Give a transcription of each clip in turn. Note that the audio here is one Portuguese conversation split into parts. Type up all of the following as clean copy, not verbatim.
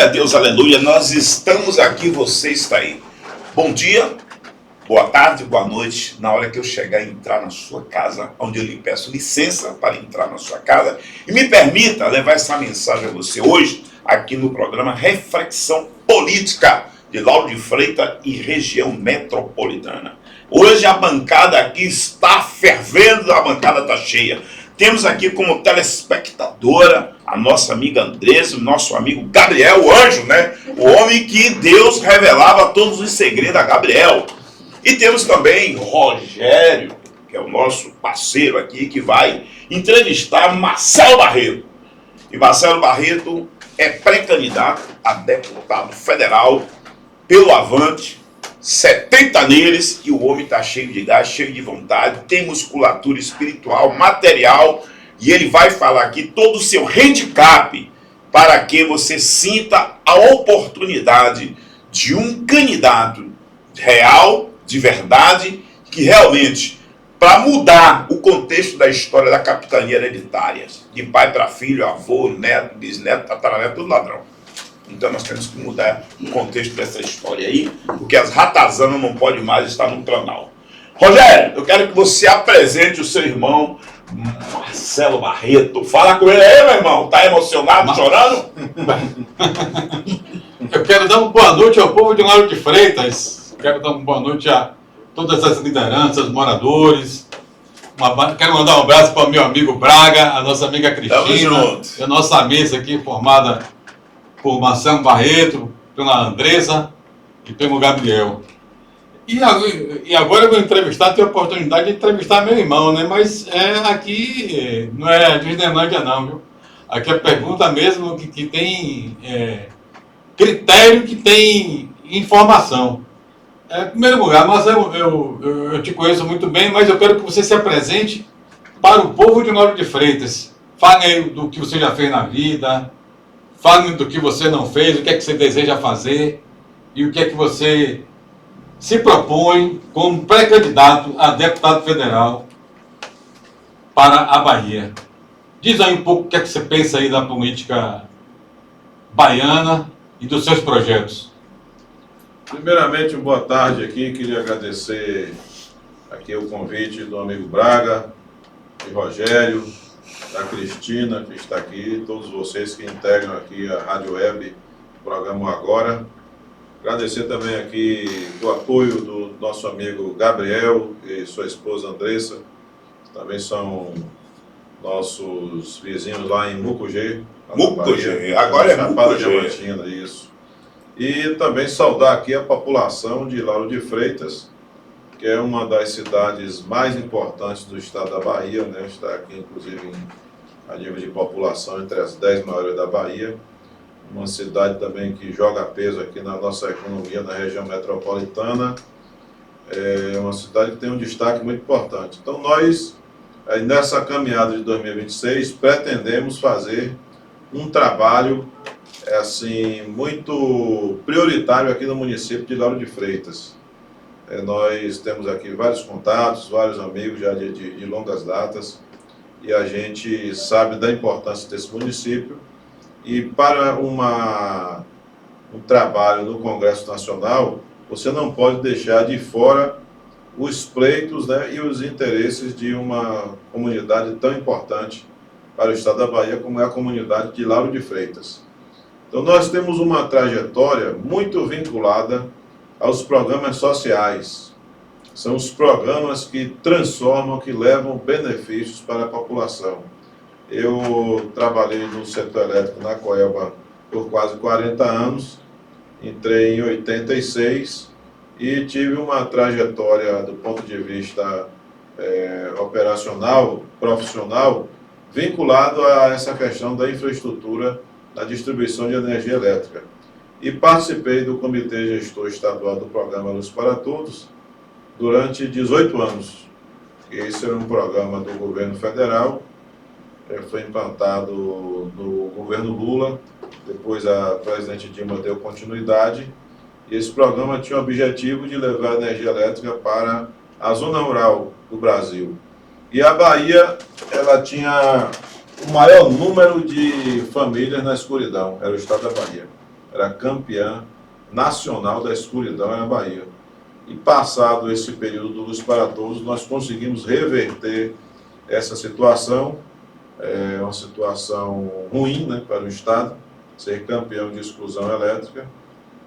a Deus, aleluia. Nós estamos aqui, você está aí. Bom dia, boa tarde, boa noite. Na hora que eu chegar e entrar na sua casa, onde eu lhe peço licença para entrar na sua casa, e me permita levar essa mensagem a você hoje, aqui no programa Reflexão Política de Lauro de Freitas e região metropolitana. Hoje a bancada aqui está fervendo, a bancada está cheia. Temos aqui como telespectadora a nossa amiga Andressa, o nosso amigo Gabriel, o anjo, né? O homem que Deus revelava todos os segredos a Gabriel. E temos também Rogério, que é o nosso parceiro aqui, que vai entrevistar Marcelo Barreto. E Marcelo Barreto é pré-candidato a deputado federal pelo Avante, 70 neles, e o homem está cheio de gás, cheio de vontade, tem musculatura espiritual, material, e ele vai falar aqui todo o seu handicap para que você sinta a oportunidade de um candidato real, de verdade, que realmente, para mudar o contexto da história da capitania hereditária, de pai para filho, avô, neto, bisneto, tataraneto, tudo ladrão. Então nós temos que mudar o contexto dessa história aí, porque as ratazanas não podem mais estar no planal. Rogério, eu quero que você apresente o seu irmão Marcelo Barreto. Fala com ele aí, meu irmão. Tá emocionado, chorando? Eu quero dar uma boa noite ao povo de Lauro de Freitas. Quero dar uma boa noite a todas as lideranças, moradores. Quero mandar um abraço para o meu amigo Braga, a nossa amiga Cristina, e a nossa mesa aqui formada por Marcelo Barreto, pela Andressa e pelo Gabriel. E agora eu vou entrevistar, tenho a oportunidade de entrevistar meu irmão, né? Mas aqui não é Disneylândia não, viu? Aqui é pergunta mesmo que tem critério, que tem informação. Em primeiro lugar, Marcelo, eu te conheço muito bem, mas eu quero que você se apresente para o povo de Lauro de Freitas. Fale aí do que você já fez na vida, fale do que você não fez, o que é que você deseja fazer e o que é que você se propõe como pré-candidato a deputado federal para a Bahia. Diz aí um pouco o que é que você pensa aí da política baiana e dos seus projetos. Primeiramente, boa tarde aqui. Queria agradecer aqui o convite do amigo Braga, de Rogério, da Cristina, que está aqui, todos vocês que integram aqui a Rádio Web, o programa Agora. Agradecer também aqui o apoio do nosso amigo Gabriel e sua esposa Andressa, que também são nossos vizinhos lá em Mucugê. Mucugê, agora é Mucugê. Isso. E também saudar aqui a população de Lauro de Freitas, que é uma das cidades mais importantes do estado da Bahia, né? Está aqui, inclusive, a nível de população entre as 10 maiores da Bahia. Uma cidade também que joga peso aqui na nossa economia, na região metropolitana. É uma cidade que tem um destaque muito importante. Então, nós, nessa caminhada de 2026, pretendemos fazer um trabalho assim, muito prioritário aqui no município de Lauro de Freitas. Nós temos aqui vários contatos, vários amigos já de longas datas, e a gente sabe da importância desse município. E para um trabalho no Congresso Nacional, você não pode deixar de fora os pleitos, né, e os interesses de uma comunidade tão importante para o estado da Bahia, como é a comunidade de Lauro de Freitas. Então, nós temos uma trajetória muito vinculada aos programas sociais. São os programas que transformam, que levam benefícios para a população. Eu trabalhei no setor elétrico na Coelba por quase 40 anos, entrei em 86 e tive uma trajetória do ponto de vista operacional, profissional, vinculado a essa questão da infraestrutura da distribuição de energia elétrica. E participei do Comitê Gestor Estadual do Programa Luz para Todos durante 18 anos. Esse era um programa do governo federal, foi implantado no governo Lula, depois a presidente Dilma deu continuidade, e esse programa tinha o objetivo de levar energia elétrica para a zona rural do Brasil. E a Bahia, ela tinha o maior número de famílias na escuridão, era o estado da Bahia. era campeã nacional da escuridão na Bahia. E passado esse período do Luz para Todos, nós conseguimos reverter essa situação. É uma situação ruim, né, para o Estado, ser campeão de exclusão elétrica.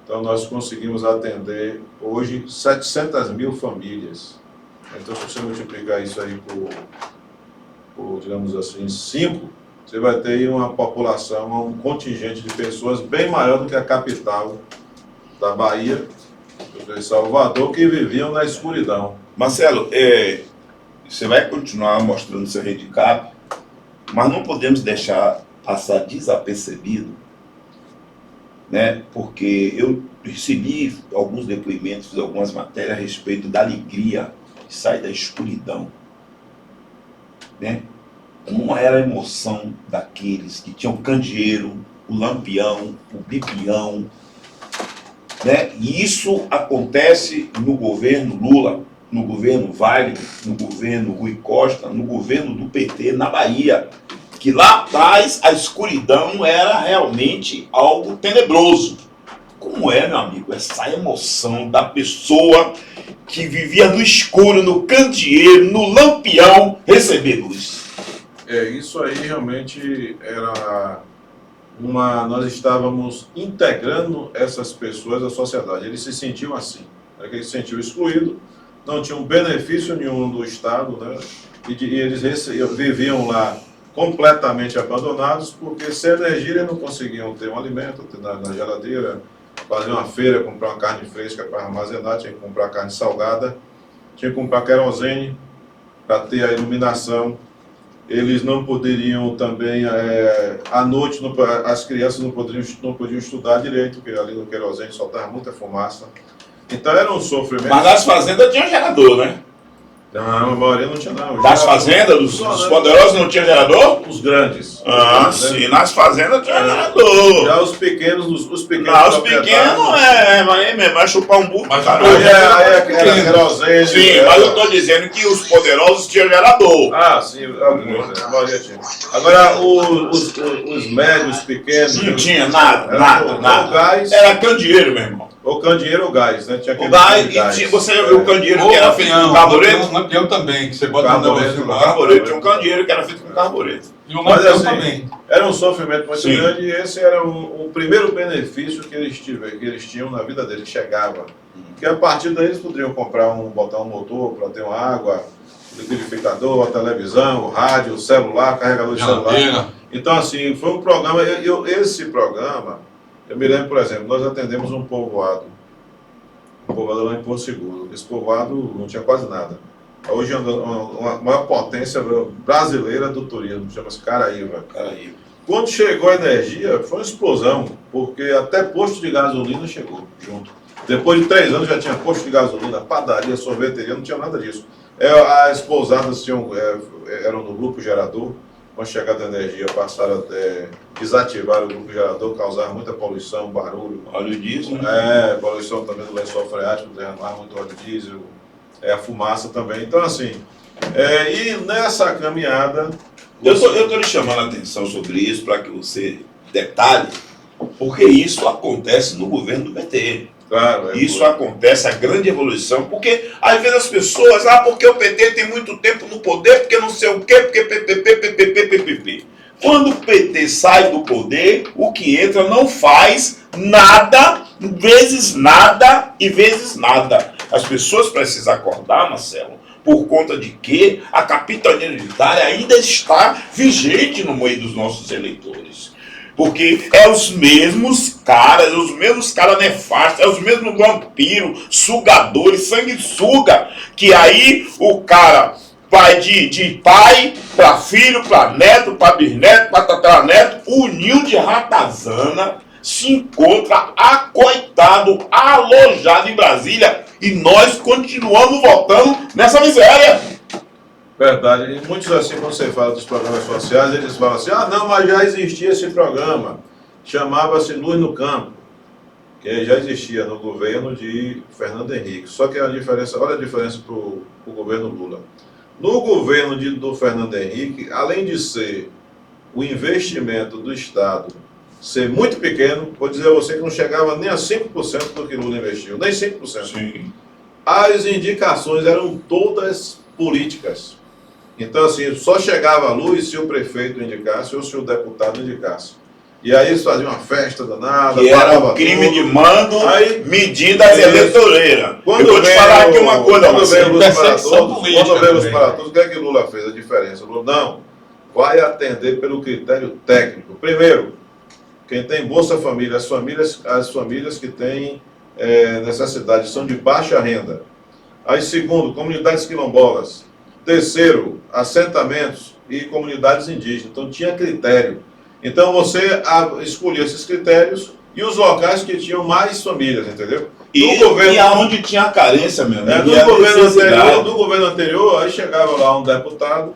Então, nós conseguimos atender hoje 700 mil famílias. Então, se você multiplicar isso aí por digamos assim, 5, você vai ter uma população, um contingente de pessoas bem maior do que a capital da Bahia, de Salvador, que viviam na escuridão. Marcelo, você vai continuar mostrando seu handicap, mas não podemos deixar passar desapercebido, né? Porque eu recebi alguns depoimentos, fiz algumas matérias a respeito da alegria de sair da escuridão, né? Como era a emoção daqueles que tinham o candeeiro, o lampião, o bibião, né? E isso acontece no governo Lula, no governo Wagner, no governo Rui Costa, no governo do PT na Bahia, que lá atrás a escuridão era realmente algo tenebroso. Como é, meu amigo, essa emoção da pessoa que vivia no escuro, no candeeiro, no lampião, receber luz? Isso aí realmente era nós estávamos integrando essas pessoas à sociedade. Eles se sentiam assim, eles se sentiam excluídos, não tinham benefício nenhum do Estado, né? E eles viviam lá completamente abandonados, porque sem energia eles não conseguiam ter um alimento na geladeira, fazer uma feira, comprar uma carne fresca para armazenar, tinha que comprar carne salgada, tinha que comprar querosene para ter a iluminação. Eles não poderiam também, à noite, as crianças não podiam estudar direito, porque ali no querosene soltava muita fumaça. Então era um sofrimento. Mas nas fazendas tinha gerador, né? Não, a maioria não tinha não. Das fazendas, dos poderosos não tinha gerador? Os grandes. Sim, nas fazendas tinha gerador. Já os pequenos, os pequenos. Não, os pequenos aí mesmo, vai chupar um burro. Mas Aí era querosene. Sim, mas eu tô dizendo que os poderosos tinham gerador. Sim, a maioria tinha. Agora, os médios, pequenos. Não tinha nada. O gás. Era candeeiro, meu irmão. O candeeiro ou o gás, né? Tinha O gás, e tinha, o candeeiro que era feito com carbureto. O lampião também, que você bota no negócio lá. Carbureto, tinha um candeeiro que era feito com carbureto. E o lampião assim, também. Era um sofrimento muito Sim. grande, e esse era o primeiro benefício que eles tinham na vida deles, chegava. Que a partir daí eles poderiam botar um motor para ter uma água, liquidificador, a televisão, o rádio, o celular, carregador de celular. Então, assim, foi um programa. Esse programa, eu me lembro, por exemplo, nós atendemos um povoado lá em Porto Seguro. Esse povoado não tinha quase nada. Hoje é uma maior potência brasileira do turismo, chama-se Caraíva. Quando chegou a energia, foi uma explosão, porque até posto de gasolina chegou junto. Depois de 3 anos já tinha posto de gasolina, padaria, sorveteria, não tinha nada disso. As pousadas eram do grupo gerador. Com a chegada da energia, passaram a desativar o grupo gerador, causaram muita poluição, barulho. Óleo diesel, né? Poluição também do lençol freático, derramar muito óleo diesel, a fumaça também. Então, assim, e nessa caminhada... Eu estou lhe chamando a atenção sobre isso para que você detalhe, porque isso acontece no governo do PT. Claro, isso acontece, a grande evolução, porque às vezes as pessoas, porque o PT tem muito tempo no poder, porque não sei o quê, porque PPP. Quando o PT sai do poder, o que entra não faz nada, vezes nada e vezes nada. As pessoas precisam acordar, Marcelo, por conta de que a capitania militar ainda está vigente no meio dos nossos eleitores. Porque os mesmos caras nefastos, os mesmos vampiros, sugadores, sanguessuga, que aí o cara vai de pai para filho, para neto, para bisneto, para tataraneto, o ninho de ratazana se encontra acoitado, alojado em Brasília, e nós continuamos votando nessa miséria. Verdade. E muitos, assim, quando você fala dos programas sociais, eles falam assim, não, mas já existia esse programa. Chamava-se Luz no Campo, que já existia no governo de Fernando Henrique. Só que olha a diferença para o governo Lula. No governo do Fernando Henrique, além de ser o investimento do Estado ser muito pequeno, vou dizer a você que não chegava nem a 5% do que Lula investiu, nem 5%. Sim. As indicações eram todas políticas. Então, assim, só chegava a luz se o prefeito indicasse ou se o deputado indicasse. E aí eles faziam uma festa danada. Que era um crime tudo. de mando, Aí, medidas eleitoreiras. Eu Quando vou te falar aqui uma coisa, quando veio Luz para todos, política quando veio Luz também. para todos, o que é que Lula fez? A diferença. Lula, não, vai atender pelo critério técnico. Primeiro, quem tem Bolsa Família, as famílias que têm necessidade, são de baixa renda. Aí, segundo, comunidades quilombolas. Terceiro, assentamentos e comunidades indígenas. Então, tinha critério. Então, você escolhia esses critérios e os locais que tinham mais famílias, entendeu? E aonde tinha carência, meu amigo. Do governo anterior, aí chegava lá um deputado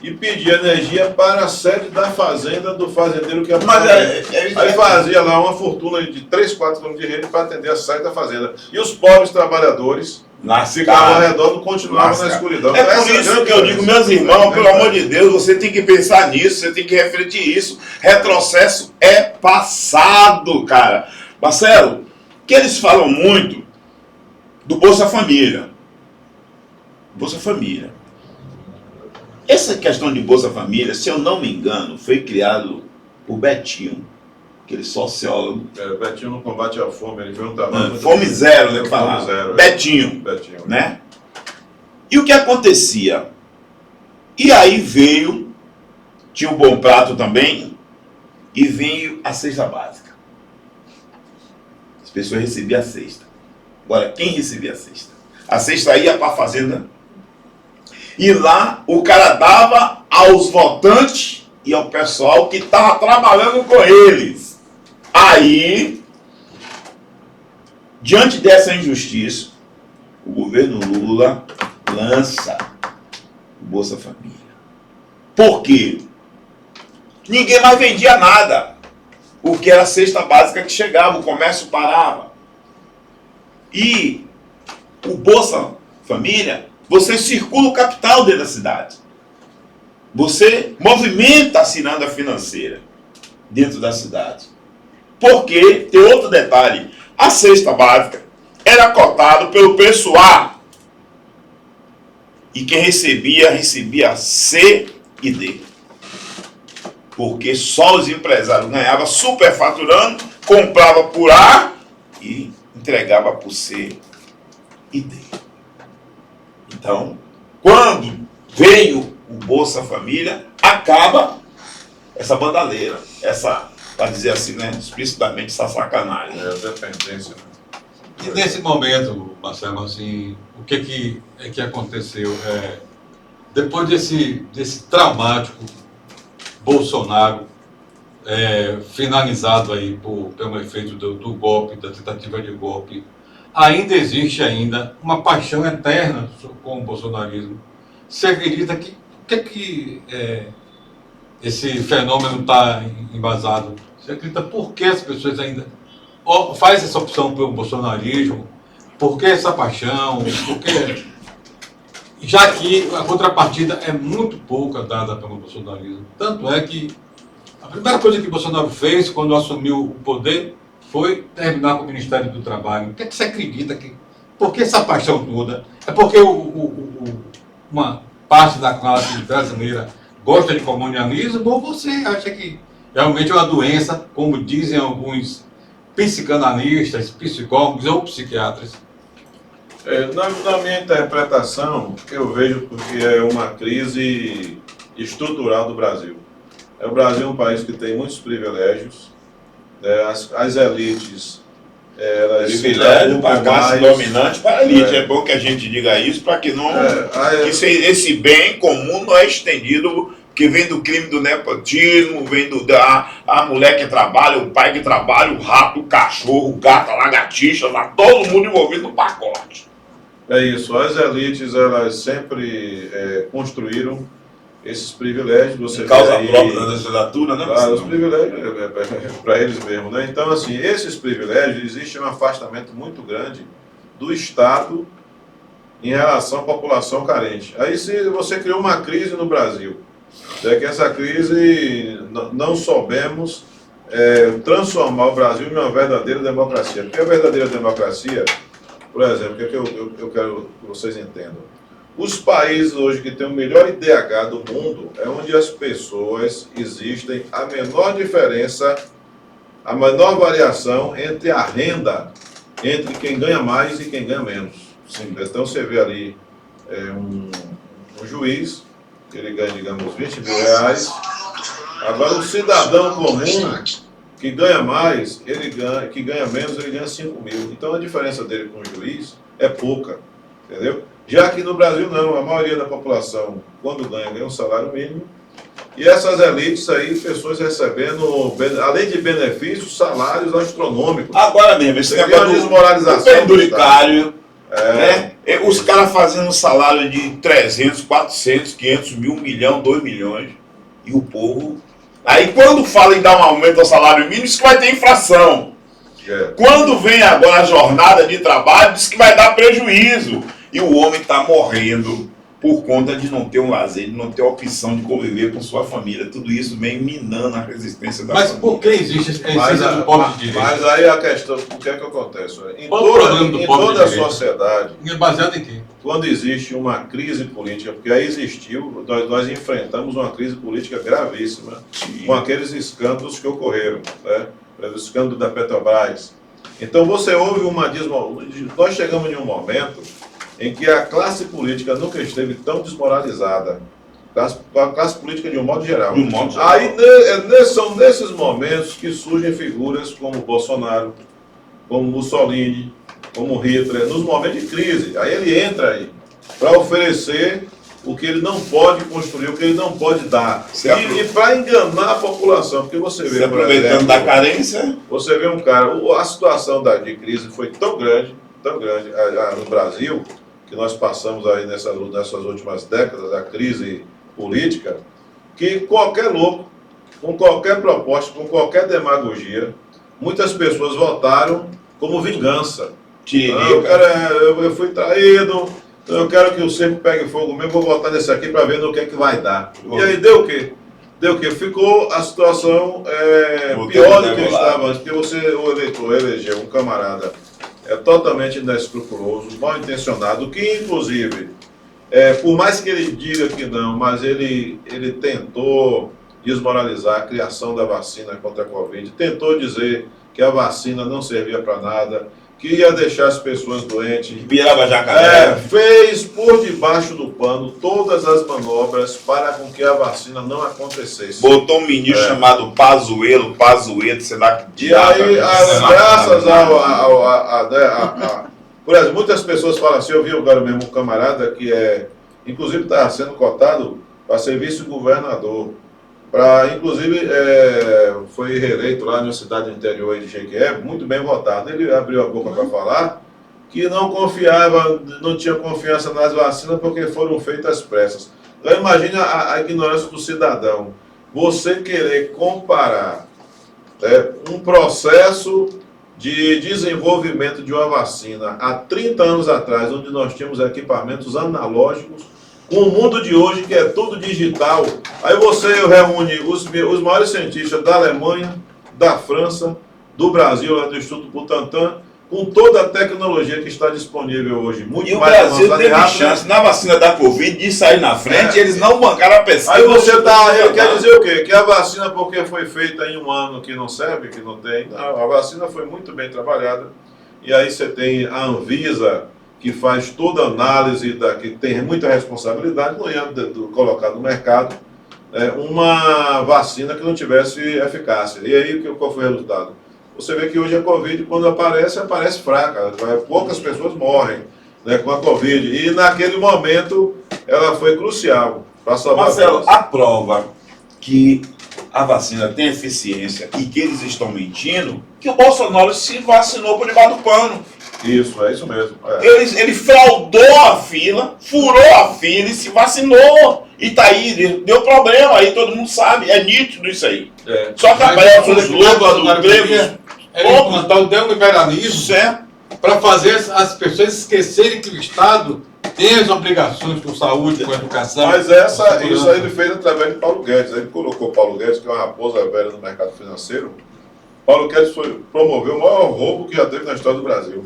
e pedia energia para a sede da fazenda do fazendeiro que ia Aí fazia lá uma fortuna de 3, 4 anos de rede para atender a sede da fazenda. E os pobres trabalhadores ficavam ao redor, continuavam na escuridão. É por isso que eu digo, meus irmãos, pelo amor de Deus, você tem que pensar nisso, você tem que refletir isso. Retrocesso é passado, cara. Marcelo, que eles falam muito do Bolsa Família. Bolsa Família. Essa questão de Bolsa Família, se eu não me engano, foi criado por Betinho, aquele sociólogo. Betinho no combate à fome, ele viu um trabalho. Fome zero, né? Fome zero. Betinho, Betinho. né? E o que acontecia? E aí veio, tinha um Bom Prato também, e veio a cesta básica. As pessoas recebiam a cesta. Agora, quem recebia a cesta? A cesta ia para a fazenda, e lá o cara dava aos votantes e ao pessoal que estava trabalhando com eles. Aí, diante dessa injustiça, o governo Lula lança o Bolsa Família. Por quê? Ninguém mais vendia nada, porque era a cesta básica que chegava, o comércio parava. E o Bolsa Família, você circula o capital dentro da cidade. Você movimenta a ciranda financeira dentro da cidade. Porque, tem outro detalhe, a cesta básica era cotada pelo preço A. E quem recebia C e D. Porque só os empresários ganhavam superfaturando, comprava por A e entregava por C e D. Então, quando veio o Bolsa Família, acaba essa bandaleira, essa, para dizer assim, né, explicitamente, essa sacanagem. Dependência. E nesse momento, Marcelo, assim, o que aconteceu? Depois desse traumático Bolsonaro, finalizado aí pelo efeito do golpe, da tentativa de golpe, ainda existe uma paixão eterna com o bolsonarismo. Você acredita que esse fenômeno está embasado? Você acredita por que as pessoas ainda fazem essa opção pelo bolsonarismo? Por que essa paixão? Já que a contrapartida é muito pouca dada pelo bolsonarismo. Tanto é que a primeira coisa que Bolsonaro fez quando assumiu o poder foi terminar com o Ministério do Trabalho. O que você acredita? Por que essa paixão toda? É porque uma parte da classe brasileira gosta de comunalismo, ou você acha que realmente é uma doença, como dizem alguns psicanalistas, psicólogos ou psiquiatras? Na minha interpretação, eu vejo que é uma crise estrutural do Brasil. O Brasil é um país que tem muitos privilégios, as elites, elas privilégio para a classe dominante, para a elite. É bom que a gente diga isso para que não que esse bem comum não é estendido, que vem do crime do nepotismo, vem a mulher que trabalha, o pai que trabalha, o rato, o cachorro, o gato, a lagartixa, lá, todo mundo envolvido no pacote. É isso, as elites elas sempre construíram esses privilégios. Você causa própria da legislatura, né? Claro, os privilégios para eles mesmos, né? Então, assim, esses privilégios, existe um afastamento muito grande do Estado em relação à população carente. Aí você criou uma crise no Brasil, que essa crise não soubemos transformar o Brasil em uma verdadeira democracia. Porque a verdadeira democracia, por exemplo, o que é que eu quero que vocês entendam? Os países hoje que têm o melhor IDH do mundo é onde as pessoas existem a menor diferença, a menor variação entre a renda, entre quem ganha mais e quem ganha menos. Sim. Então você vê ali um juiz, que ele ganha, digamos, 20 mil reais. Agora o cidadão comum, que ganha mais, que ganha menos, ele ganha 5 mil. Então a diferença dele com o juiz é pouca, entendeu? Já que no Brasil não, a maioria da população, quando ganha um salário mínimo, e essas elites aí, pessoas recebendo, além de benefícios, salários astronômicos. Agora mesmo, esse negócio de desmoralização. Penduricário, né? Os caras fazendo um salário de 300, 400, 500 mil, 1 milhão, 2 milhões, e o povo... Aí quando fala em dar um aumento ao salário mínimo, diz que vai ter inflação. Quando vem agora a jornada de trabalho, diz que vai dar prejuízo. E o homem está morrendo por conta de não ter um lazer, de não ter a opção de conviver com sua família. Tudo isso vem minando a resistência da família. Mas por que existe esse do pobre de direito? Mas aí a questão, o que é que acontece? Em problema toda a sociedade, é baseado em quê? Quando existe uma crise política, porque aí existiu, nós enfrentamos uma crise política gravíssima. Sim. Com aqueles escândalos que ocorreram, né? O escândalo da Petrobras. Então você houve nós chegamos em um momento em que a classe política nunca esteve tão desmoralizada. A classe política de um modo geral. Aí são nesses momentos que surgem figuras como Bolsonaro, como Mussolini, como Hitler, nos momentos de crise. Aí ele entra aí para oferecer o que ele não pode construir, o que ele não pode dar. E para enganar a população, porque você vê... aproveitando da carência. Você vê um cara... A situação de crise foi tão grande no Brasil, que nós passamos aí nessas últimas décadas, a crise política, que qualquer louco, com qualquer proposta, com qualquer demagogia, muitas pessoas votaram como vingança. Eu fui traído, eu quero que o cerco pegue fogo mesmo, vou votar nesse aqui para ver no que é que vai dar. E aí deu o quê? Ficou a situação pior do que estava antes, porque o eleitor elegeu um camarada totalmente inescrupuloso, mal intencionado, que inclusive, por mais que ele diga que não, mas ele tentou desmoralizar a criação da vacina contra a Covid, tentou dizer que a vacina não servia para nada, que ia deixar as pessoas doentes. Virava jacaré. Fez por debaixo do pano todas as manobras para com que a vacina não acontecesse. Botou um ministro chamado Pazuello, sei lá que diabo. E aí, graças por exemplo, muitas pessoas falam assim, eu vi agora mesmo um camarada que inclusive está sendo cotado para ser vice-governador. Inclusive, foi reeleito lá na cidade do interior de Jequié, muito bem votado. Ele abriu a boca para falar que não tinha confiança nas vacinas porque foram feitas pressas. Então, imagine a ignorância do cidadão. Você querer comparar um processo de desenvolvimento de uma vacina há 30 anos atrás, onde nós tínhamos equipamentos analógicos, com o mundo de hoje, que é tudo digital. Aí você reúne os maiores cientistas da Alemanha, da França, do Brasil, lá do Instituto Butantan, com toda a tecnologia que está disponível hoje. Muito e o mais Brasil teve chance, na vacina da Covid, de sair na frente, eles não bancaram a pesquisa. Aí ele quer dizer o quê? Que a vacina, porque foi feita em um ano, que não serve, que não tem. Não, a vacina foi muito bem trabalhada. E aí você tem a Anvisa, que faz toda a análise, que tem muita responsabilidade, não ia colocar no mercado uma vacina que não tivesse eficácia. E aí, qual foi o resultado? Você vê que hoje a Covid, quando aparece fraca. Poucas pessoas morrem com a Covid. E naquele momento, ela foi crucial para salvar. Marcelo, a prova que a vacina tem eficiência e que eles estão mentindo, que o Bolsonaro se vacinou por debaixo do pano. Isso, é isso mesmo. Ele fraudou a fila, furou a fila e se vacinou. E tá aí, deu problema, aí todo mundo sabe, é nítido isso aí. Só que aparece os loucos adulterados. Implantar o neoliberalismo para fazer as pessoas esquecerem que o Estado tem as obrigações com saúde, com educação. Mas isso aí ele fez através de Paulo Guedes. Ele colocou Paulo Guedes, que é uma raposa velha no mercado financeiro, Paulo Guedes promoveu o maior roubo que já teve na história do Brasil.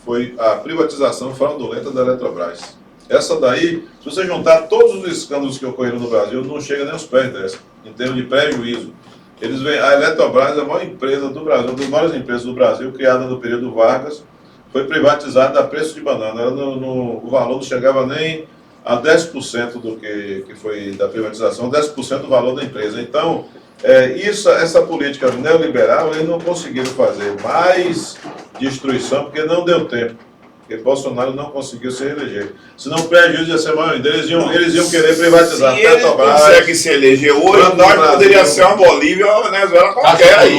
Foi a privatização fraudulenta da Eletrobras. Essa daí, se você juntar todos os escândalos que ocorreram no Brasil, não chega nem aos pés dessa, em termos de prejuízo. A Eletrobras é a maior empresa do Brasil, uma das maiores empresas do Brasil, criada no período Vargas, foi privatizada a preço de banana. O valor não chegava nem a 10% do que foi da privatização, 10% do valor da empresa. Então, essa política neoliberal, eles não conseguiram fazer mais destruição, porque não deu tempo. Porque Bolsonaro não conseguiu se reeleger. Senão o prejuízo ia ser maior ainda. Eles iam querer privatizar. Se ele consegue se eleger hoje, nós poderíamos ser uma Bolívia ou uma Venezuela qualquer aí.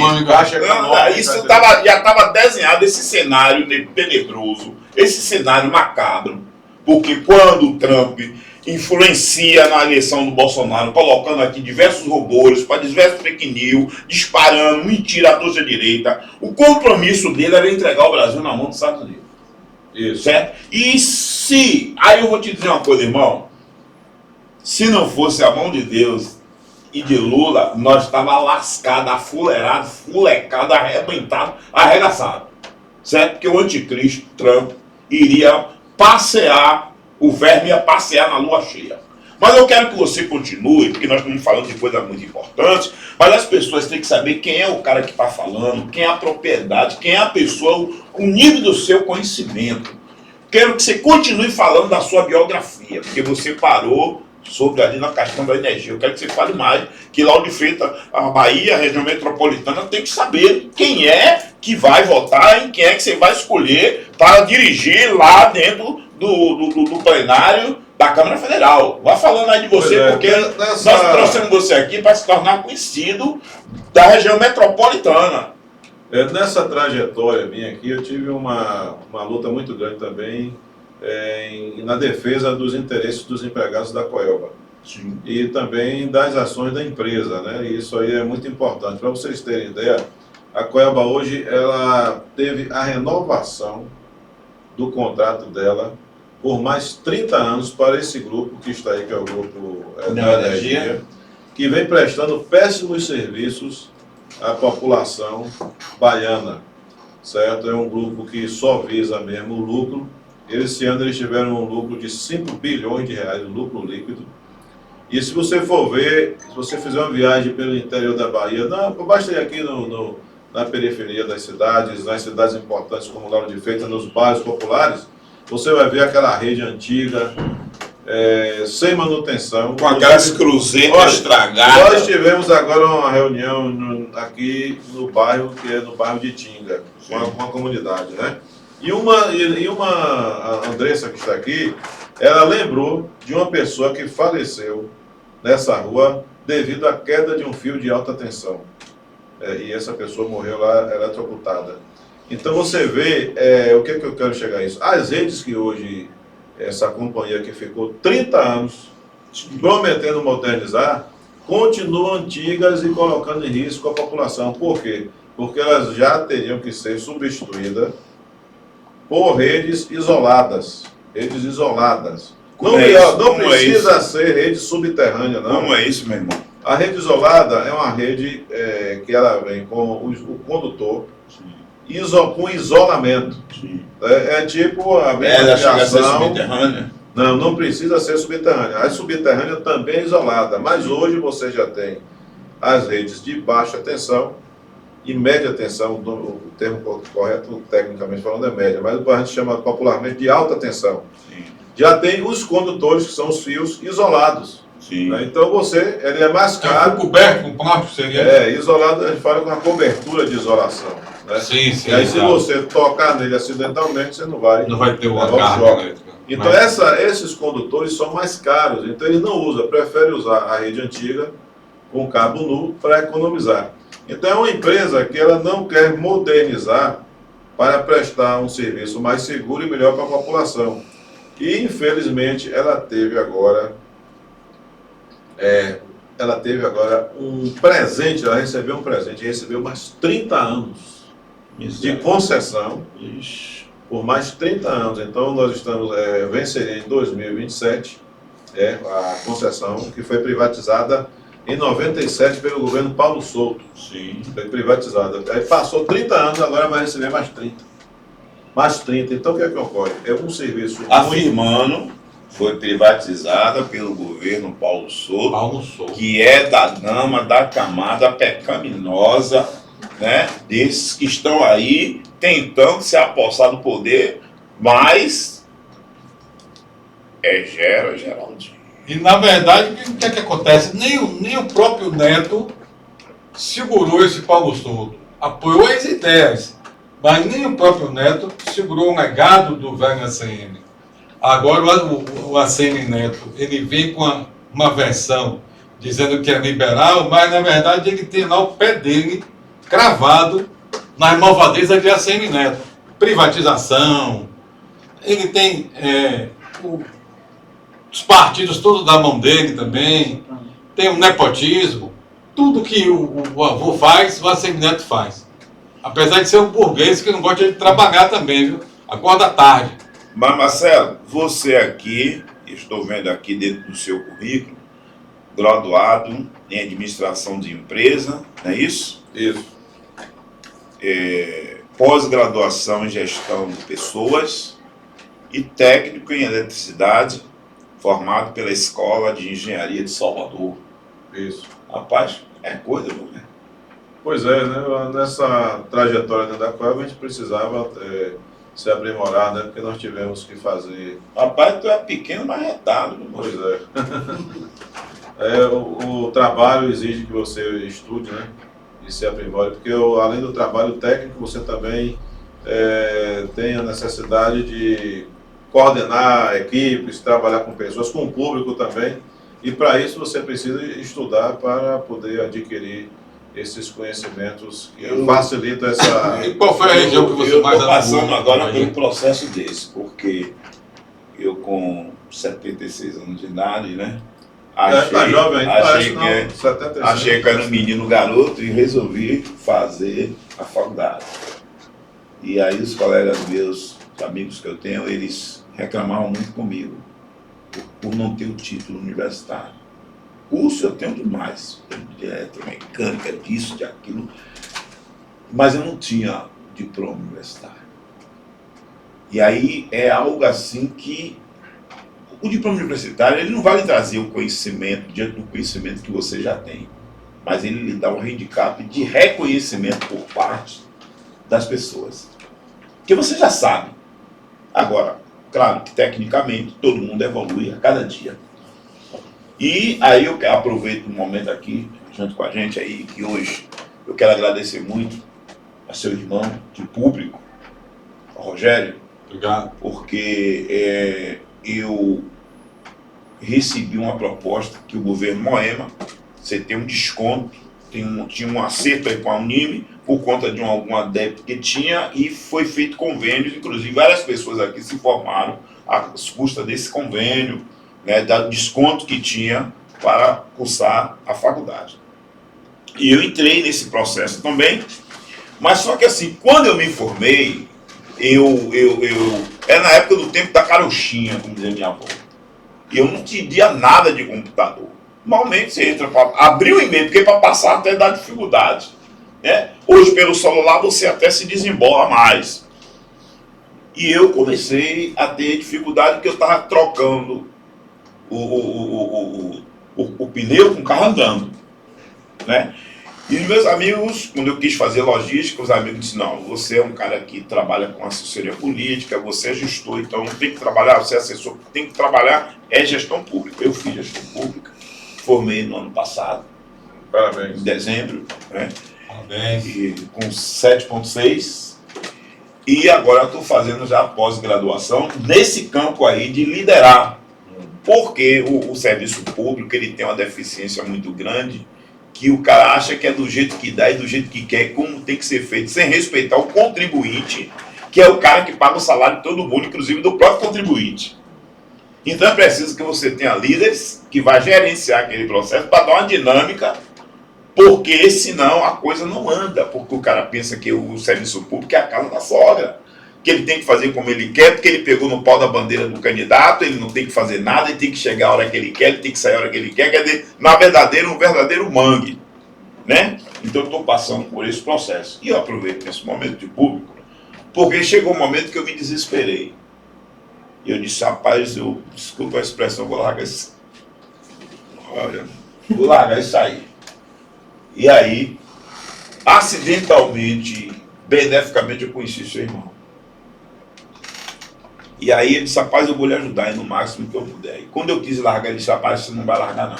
Isso já estava desenhado, esse cenário tenebroso, esse cenário macabro. Porque quando o Trump influencia na eleição do Bolsonaro, colocando aqui diversos robôs, para diversos fake news, disparando, mentira à torta direita, o compromisso dele era entregar o Brasil na mão dos Estados Unidos. Isso. Certo? E se... Aí eu vou te dizer uma coisa, irmão. Se não fosse a mão de Deus e de Lula, nós estávamos lascados, afuleirados, fulecados, arrebentados, arregaçados. Certo? Porque o anticristo, Trump, iria passear, o verme ia passear na lua cheia. Mas eu quero que você continue, porque nós estamos falando de coisas muito importantes, mas as pessoas têm que saber quem é o cara que está falando, quem é a propriedade, quem é a pessoa, o nível do seu conhecimento. Quero que você continue falando da sua biografia, porque você parou sobre ali na questão da energia. Eu quero que você fale mais, que Lauro de Freitas, a Bahia, a região metropolitana, tem que saber quem é que vai votar e quem é que você vai escolher para dirigir lá dentro do plenário da Câmara Federal. Vá falando aí de você, porque nós trouxemos você aqui para se tornar conhecido da região metropolitana. Nessa trajetória minha aqui, eu tive uma luta muito grande também na defesa dos interesses dos empregados da Coelba. Sim. E também das ações da empresa, né? E isso aí é muito importante. Para vocês terem ideia, a Coelba hoje ela teve a renovação do contrato dela por mais 30 anos para esse grupo que está aí, que é o grupo da energia, que vem prestando péssimos serviços à população baiana, certo? É um grupo que só visa mesmo o lucro. Esse ano eles tiveram um lucro de 5 bilhões de reais, lucro líquido. E se você for ver, se você fizer uma viagem pelo interior da Bahia, basta ir aqui na periferia das cidades, nas cidades importantes como Lauro de Freitas, nos bairros populares, você vai ver aquela rede antiga, sem manutenção. Com aquelas cruzetas estragadas. Nós tivemos agora uma reunião aqui no bairro, que é no bairro de Tinga, com uma comunidade, né? E a Andressa que está aqui, ela lembrou de uma pessoa que faleceu nessa rua devido à queda de um fio de alta tensão. E essa pessoa morreu lá eletrocutada. Então você vê o que eu quero chegar a isso. As redes que hoje, essa companhia que ficou 30 anos prometendo modernizar, continuam antigas e colocando em risco a população. Por quê? Porque elas já teriam que ser substituídas por redes isoladas. Redes isoladas. Não precisa ser rede subterrânea, não. Como é isso, meu irmão? A rede isolada é uma rede que ela vem com o condutor, com isolamento. Tipo a ela chega a ser subterrânea? Não precisa ser subterrânea. A subterrânea também é isolada, mas hoje você já tem as redes de baixa tensão e média tensão, o termo correto tecnicamente falando é média, mas a gente chama popularmente de alta tensão. Sim. Já tem os condutores, que são os fios isolados. Sim. Né? Então ele é mais caro. Coberto com plástico, seria? Isolado, a gente fala com uma cobertura de isolação. Né? Sim, e aí, se você tocar nele acidentalmente, você não vai ter uma carga elétrica. Então, esses condutores são mais caros, então eles não usam, preferem usar a rede antiga com cabo nu para economizar. Então, é uma empresa que ela não quer modernizar para prestar um serviço mais seguro e melhor para a população. E, infelizmente, ela teve agora um presente, ela recebeu um presente, recebeu mais 30 anos de concessão, por mais 30 anos. Então, nós venceria em 2027 a concessão que foi privatizada em 97 pelo governo Paulo Souto. Sim. Foi privatizada. Aí passou 30 anos, agora vai receber mais 30. Mais 30. Então o que é que ocorre? É um serviço Afirmando, foi privatizada pelo governo Paulo Souto, que é da gama, da camada pecaminosa, né, desses que estão aí tentando se apossar do poder, mas gera Geraldinho. E na verdade, o que é que acontece? Nem o próprio Neto segurou esse Paulo Souto. Apoiou as ideias, mas nem o próprio Neto segurou o legado do velho ACM. Agora o ACM Neto, ele vem com uma versão dizendo que é liberal, mas na verdade ele tem lá o pé dele cravado nas malvadezas de ACM Neto. Privatização, ele tem os partidos todos da mão dele também, tem o nepotismo, tudo que o avô faz, o ACM Neto faz. Apesar de ser um burguês que não gosta de trabalhar também, viu? Acorda tarde. Mas, Marcelo, você aqui, estou vendo aqui dentro do seu currículo, graduado em administração de empresa, não é isso? Isso. Pós-graduação em gestão de pessoas e técnico em eletricidade, formado pela Escola de Engenharia de Salvador. Isso. Rapaz, é coisa, não é? Pois é, né? Nessa trajetória dentro da Coelho, a gente precisava se aprimorar, né? Porque nós tivemos que fazer... Rapaz, tu é pequeno, mas retado. Pois é. O trabalho exige que você estude, né? E se aprimore, porque além do trabalho técnico, você também tem a necessidade de coordenar equipes, trabalhar com pessoas, com o público também. E para isso você precisa estudar para poder adquirir esses conhecimentos que facilitam essa... E qual foi a região que você mais atuou? Eu estou passando agora por um processo desse, porque eu com 76 anos de idade, né? Achei que era um menino garoto e resolvi fazer a faculdade. E aí os colegas meus, os amigos que eu tenho, eles reclamavam muito comigo por não ter o título universitário. Curso eu tenho demais, de eletromecânica, disso, de aquilo, mas eu não tinha diploma universitário. E aí é algo assim que o diploma universitário ele não vai lhe trazer o conhecimento diante do conhecimento que você já tem, mas ele lhe dá um handicap de reconhecimento por parte das pessoas, que você já sabe. Agora, claro que tecnicamente todo mundo evolui a cada dia. E aí eu aproveito um momento aqui, junto com a gente aí, que hoje eu quero agradecer muito a seu irmão de público, ao Rogério. Obrigado. Porque eu recebi uma proposta que o governo Moema, você tem um desconto, tinha um acerto aí com a Unime, por conta de alguma débito que tinha, e foi feito convênios, inclusive várias pessoas aqui se formaram às custas desse convênio, né, do desconto que tinha para cursar a faculdade. E eu entrei nesse processo também, mas só que assim, quando eu me formei, era na época do tempo da carochinha, como dizia minha avó, e eu não entendia nada de computador. Normalmente você entra para abrir o e-mail, porque para passar até dá dificuldade, né? Hoje pelo celular você até se desembola mais. E eu comecei a ter dificuldade porque eu estava trocando o pneu com o carro andando, né? E meus amigos, quando eu quis fazer logística, os amigos disseram, não, você é um cara que trabalha com assessoria política, você é gestor, então não tem que trabalhar, você é assessor, tem que trabalhar, é gestão pública. Eu fiz gestão pública, formei no ano passado, parabéns, em dezembro, né? Parabéns. E com 7,6, e agora estou fazendo já pós-graduação nesse campo aí de liderar, porque o serviço público ele tem uma deficiência muito grande, que o cara acha que é do jeito que dá e do jeito que quer, como tem que ser feito, sem respeitar o contribuinte, que é o cara que paga o salário de todo mundo, inclusive do próprio contribuinte. Então é preciso que você tenha líderes que vai gerenciar aquele processo para dar uma dinâmica, porque senão a coisa não anda, porque o cara pensa que o serviço público é a casa da sogra. que ele tem que fazer como ele quer, porque ele pegou no pau da bandeira do candidato, ele não tem que fazer nada, ele tem que chegar a hora que ele quer, ele tem que sair a hora que ele quer, quer dizer, um verdadeiro mangue, né? Então eu estou passando por esse processo. E eu aproveito esse momento de público, porque chegou um momento que eu me desesperei. E eu disse, rapaz, desculpa a expressão, vou largar isso. Olha, vou largar isso aí. E aí, acidentalmente, beneficamente, eu conheci seu irmão. E aí ele disse, rapaz, eu vou lhe ajudar no máximo que eu puder. E quando eu quis largar, ele disse, rapaz, você não vai largar não.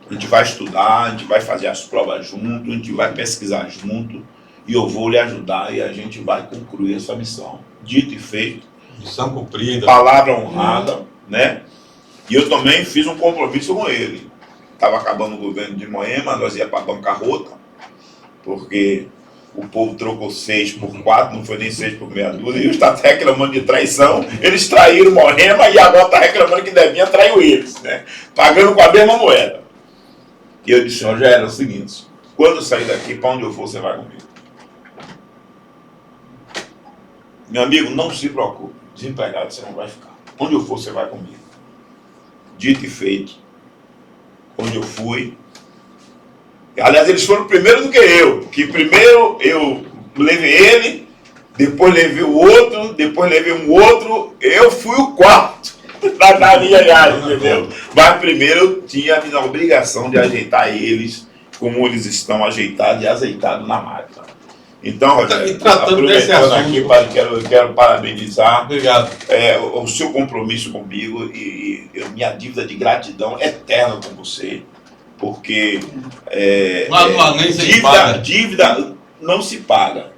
A gente vai estudar, a gente vai fazer as provas junto, a gente vai pesquisar junto, e eu vou lhe ajudar e a gente vai concluir essa missão. Dito e feito. Missão cumprida. Palavra honrada, né? E eu também fiz um compromisso com ele. Estava acabando o governo de Moema, nós ia para a bancarrota, porque o povo trocou 6 por 4, não foi nem 6 por meia dúzia, e o Estado está reclamando de traição, eles traíram Moema e agora está reclamando que Devinha traiu eles, né? Pagando com a mesma moeda. E eu disse, já era o seguinte, quando eu sair daqui, para onde eu for, você vai comigo. Meu amigo, não se preocupe, desempregado você não vai ficar. Onde eu for, você vai comigo. Dito e feito. Onde eu fui. Aliás, eles foram primeiro do que eu, porque primeiro eu levei ele, depois levei o outro, depois levei um outro, eu fui o quarto da minha viagem, entendeu? Mas primeiro eu tinha a obrigação de ajeitar eles como eles estão ajeitados e azeitados na máquina. Então, Rogério, aproveitando aqui, quero parabenizar. Obrigado. O seu compromisso comigo e minha dívida de gratidão eterna com você, porque dívida não se paga.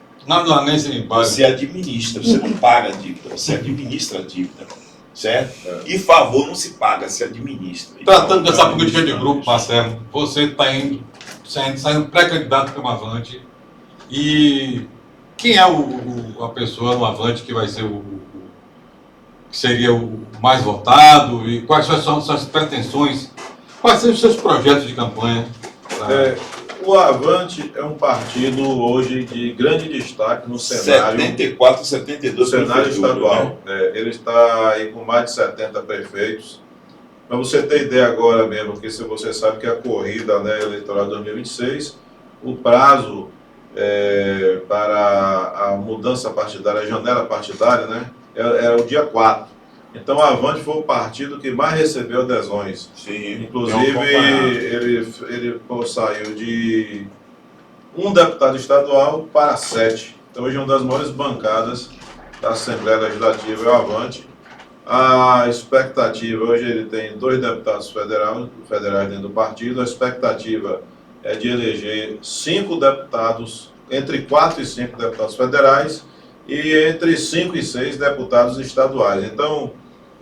Nem se paga. Você administra, você não paga a dívida, você administra a dívida, certo? E favor não se paga, se administra. Tratando dessa política de grupo, Marcelo, você está saindo pré-candidato para o Avante. E quem é a pessoa no Avante que vai ser que seria o mais votado? E quais são suas pretensões? Quais são os seus projetos de campanha? O Avante é um partido hoje de grande destaque no cenário 74, 72 cenário estadual. Né? Ele está aí com mais de 70 prefeitos. Para você ter ideia agora mesmo, porque se você sabe que a corrida, né, eleitoral de 2026, o prazo para a mudança partidária, a janela partidária, né, era o dia 4. Então, o Avante foi o partido que mais recebeu adesões. Sim, inclusive, ele saiu de um deputado estadual para 7. Então, hoje é uma das maiores bancadas da Assembleia Legislativa, é o Avante. A expectativa, hoje ele tem 2 deputados federais dentro do partido, a expectativa é de eleger 5 deputados, entre 4 e 5 deputados federais e entre 5 e 6 deputados estaduais. Então,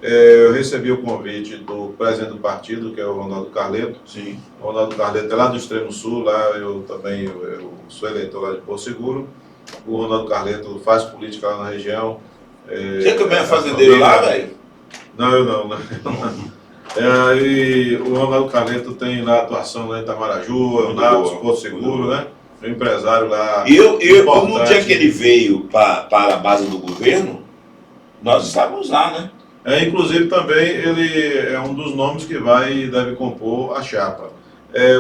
eu recebi o convite do presidente do partido, que é o Ronaldo Carleto. Sim. O Ronaldo Carleto é lá do Extremo Sul, lá eu sou eleitor lá de Porto Seguro. O Ronaldo Carleto faz política lá na região. Você também é fazendeiro lá, velho? Não, eu não. E o Ronaldo Carleto tem lá atuação lá em Itamaraju, Eunápolis, Porto Seguro, né? Um empresário lá. No dia que ele veio para a base do governo, nós estávamos lá, né? Inclusive também ele é um dos nomes que deve compor a chapa.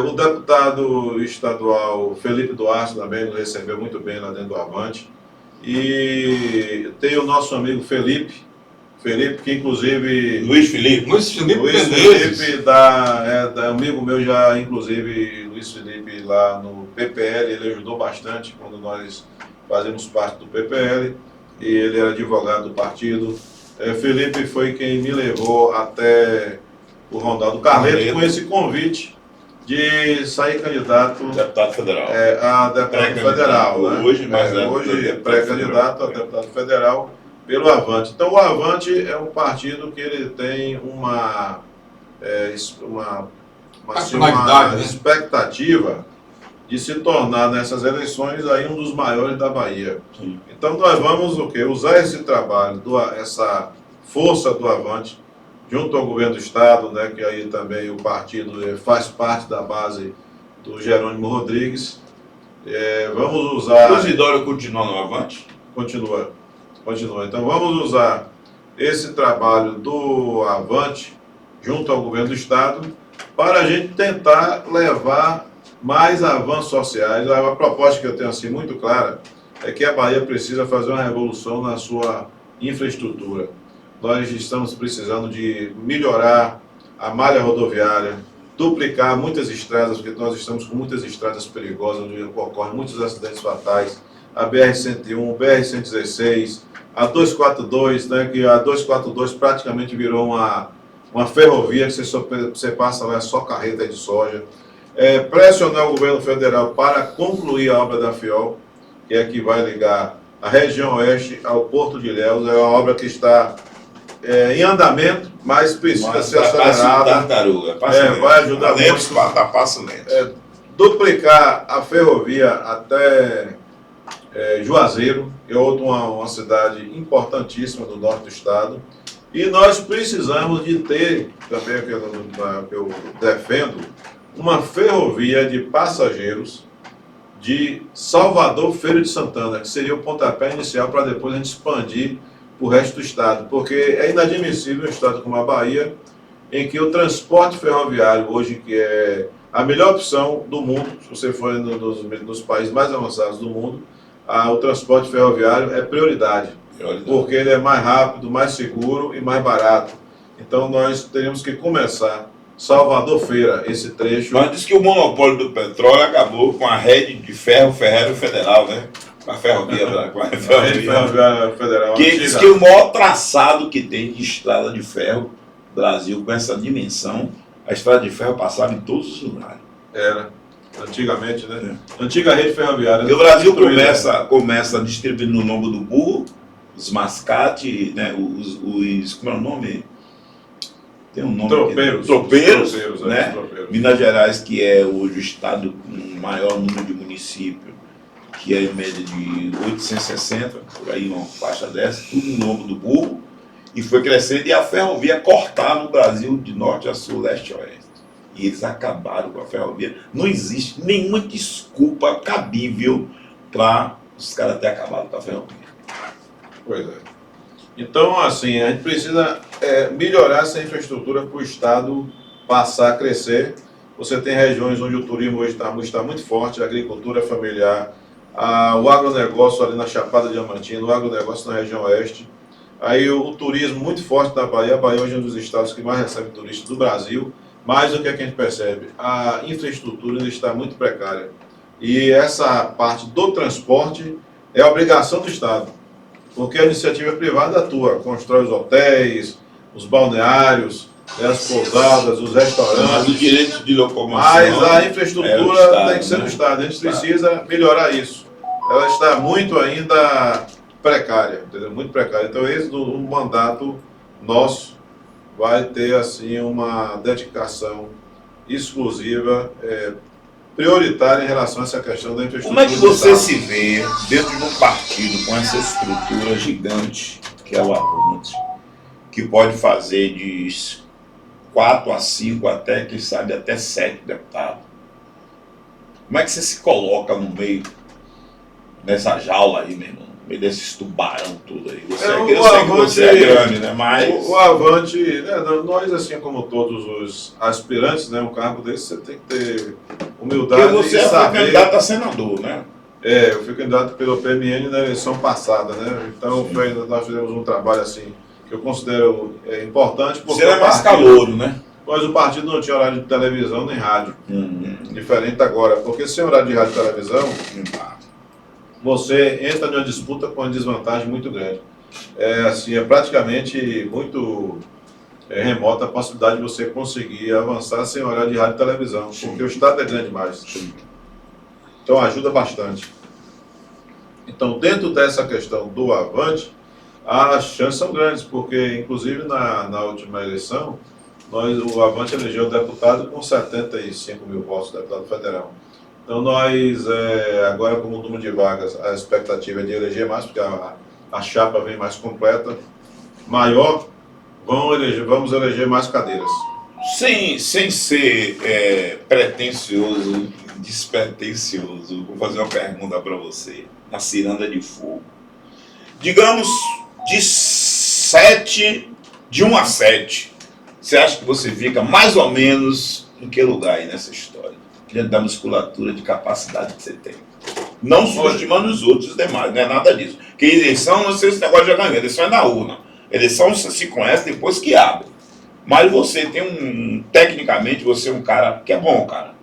O deputado estadual Felipe Duarte também nos recebeu muito bem lá dentro do Avante. E tem o nosso amigo Felipe, que inclusive... Luiz Felipe é amigo meu já, inclusive Luiz Felipe lá no PPL, ele ajudou bastante quando nós fazemos parte do PPL, e ele era advogado do partido. Felipe foi quem me levou até o Ronaldo Carleto com esse convite de sair candidato deputado federal. A deputado federal. Né? Hoje é pré-candidato a deputado federal pelo Avante. Então, o Avante é um partido que ele tem uma expectativa de se tornar nessas eleições aí um dos maiores da Bahia. Sim. Então, nós vamos usar esse trabalho, essa força do Avante, junto ao governo do Estado, né, que aí também o partido faz parte da base do Jerônimo Rodrigues. Vamos usar... O Isidoro continua no Avante? Continua. Continua. Então vamos usar esse trabalho do Avante junto ao governo do estado para a gente tentar levar mais avanços sociais. A proposta que eu tenho assim muito clara é que a Bahia precisa fazer uma revolução na sua infraestrutura. Nós estamos precisando de melhorar a malha rodoviária, duplicar muitas estradas, porque nós estamos com muitas estradas perigosas, onde ocorrem muitos acidentes fatais. A BR-101, BR-116, a 242, né, que a 242 praticamente virou uma ferrovia, que você passa lá, é só carreta de soja. Pressionar o governo federal para concluir a obra da FIOL, que é a que vai ligar a região oeste ao Porto de Ilhéus. É uma obra que está em andamento, mas precisa ser acelerada. Vai ajudar muito. Passo lento. Duplicar a ferrovia até Juazeiro, que é outra uma cidade importantíssima do norte do estado. E nós precisamos de ter, também que eu defendo, uma ferrovia de passageiros de Salvador, Feira de Santana, que seria o pontapé inicial para depois a gente expandir para o resto do estado. Porque é inadmissível um estado como a Bahia, em que o transporte ferroviário hoje, que é a melhor opção do mundo, se você for nos países mais avançados do mundo, o transporte ferroviário é prioridade, porque ele é mais rápido, mais seguro e mais barato. Então nós teríamos que começar Salvador Feira, esse trecho. Mas diz que o monopólio do petróleo acabou com a rede de ferro federal, né? Com a ferrovia, com a rede ferroviária federal. Que diz que o maior traçado que tem de estrada de ferro no Brasil, com essa dimensão, a estrada de ferro passava em todos os lugares. Era. Antigamente, né? Antiga rede ferroviária. E o Brasil começa distribuindo no lombo do burro, os mascates, né? Como é o nome? Tem um nome. Tropeiros, né? Tropeiros. Minas Gerais, que é hoje o estado com o maior número de municípios, que é em média de 860, por aí uma faixa dessa, tudo no lombo do burro, e foi crescendo, e a ferrovia cortava o Brasil de norte a sul, leste a oeste. E eles acabaram com a ferrovia. Não existe nenhuma desculpa cabível para os caras terem acabado com a ferrovia. Pois é. Então, assim, a gente precisa melhorar essa infraestrutura para o estado passar a crescer. Você tem regiões onde o turismo hoje está muito forte, a agricultura familiar, o agronegócio ali na Chapada Diamantina, o agronegócio na região oeste. Aí o turismo muito forte da Bahia. A Bahia hoje é um dos estados que mais recebe turistas do Brasil. Mas o que é que a gente percebe? A infraestrutura ainda está muito precária. E essa parte do transporte é a obrigação do Estado. Porque a iniciativa privada atua, constrói os hotéis, os balneários, as pousadas, os restaurantes. Mas o direito de locomoção. Mas a infraestrutura tem que ser do Estado. A gente precisa melhorar isso. Ela está muito ainda precária, entendeu? Muito precária. Então, esse do mandato nosso vai ter assim uma dedicação exclusiva, prioritária em relação a essa questão da infraestrutura. Como é que você se vê dentro de um partido com essa estrutura gigante que é o Avante, que pode fazer de 4 a 5 até, quem sabe, até 7 deputados? Como é que você se coloca no meio dessa jaula aí, meu irmão? No meio desses tubarão tudo aí. Eu sei que você é grande, né? Mas... O Avante, nós, assim como todos os aspirantes, né? Um cargo desse, você tem que ter humildade. Porque você foi candidato a senador, né? Eu fui candidato pelo PMN na eleição passada, né? Então nós fizemos um trabalho assim que eu considero importante. Você era mais calouro, né? Mas o partido não tinha horário de televisão nem rádio. Diferente agora, porque sem horário de rádio e televisão, você entra numa disputa com uma desvantagem muito grande. É praticamente muito remota a possibilidade de você conseguir avançar sem horário de rádio e televisão, porque o estado é grande demais. Então ajuda bastante. Então, dentro dessa questão do Avante, as chances são grandes, porque inclusive na última eleição, o Avante elegeu deputado com 75 mil votos, deputado federal. Então nós, agora como número de vagas, a expectativa é de eleger mais, porque a chapa vem mais completa, maior, vamos eleger mais cadeiras. Sem ser pretensioso, despretensioso, vou fazer uma pergunta para você, na ciranda de fogo. Digamos, de 1 a 7, você acha que você fica mais ou menos em que lugar aí nessa história? Diante da musculatura de capacidade que você tem. Não subestimando os outros, os demais, não é nada disso. Porque eleição, não sei se esse negócio já ganhou, eleição é na urna. Eleição você se conhece depois que abre. Mas você tem tecnicamente, você é um cara que é bom, cara.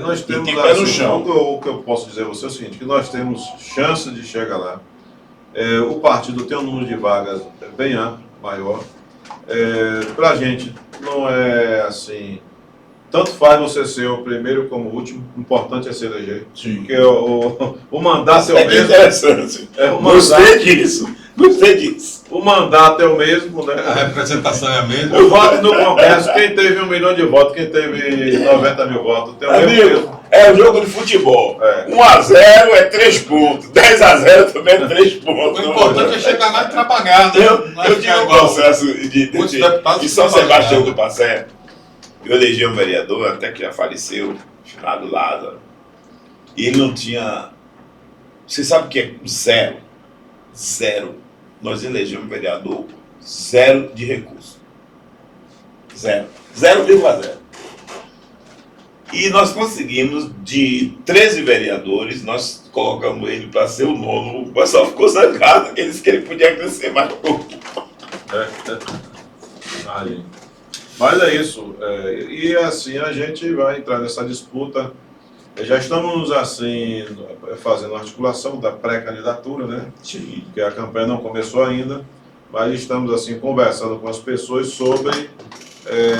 Nós temos tem pé no chão. O que eu posso dizer a você é o seguinte, que nós temos chance de chegar lá. O partido tem um número de vagas bem amplo, maior. Pra gente, não é assim... Tanto faz você ser o primeiro como o último, o importante é se eleger. Sim. Porque o mandato é o mesmo. Interessante. Gostei disso. O mandato é o mesmo, né? A representação é a mesma. O voto no Congresso, quem teve 1 milhão de votos, quem teve 90 mil votos, tem o mesmo. É o jogo de futebol. 1-0 é 3 pontos, 10-0 também é 3 pontos. O importante é chegar lá e trabalhar, né? Eu tive um processo de São Sebastião do Passé. Eu elegi um vereador, até que já faleceu, chamado Lázaro. E ele não tinha... Você sabe o que é zero? Zero. Nós elegemos um vereador, 0 de recurso. 0. 0,0. E nós conseguimos, de 13 vereadores, nós colocamos ele para ser o 9º. O pessoal ficou zangado, que ele disse que ele podia crescer mais pouco. Mas é isso. E assim a gente vai entrar nessa disputa. Já estamos assim fazendo a articulação da pré-candidatura, né? Sim. Porque a campanha não começou ainda, mas estamos assim conversando com as pessoas sobre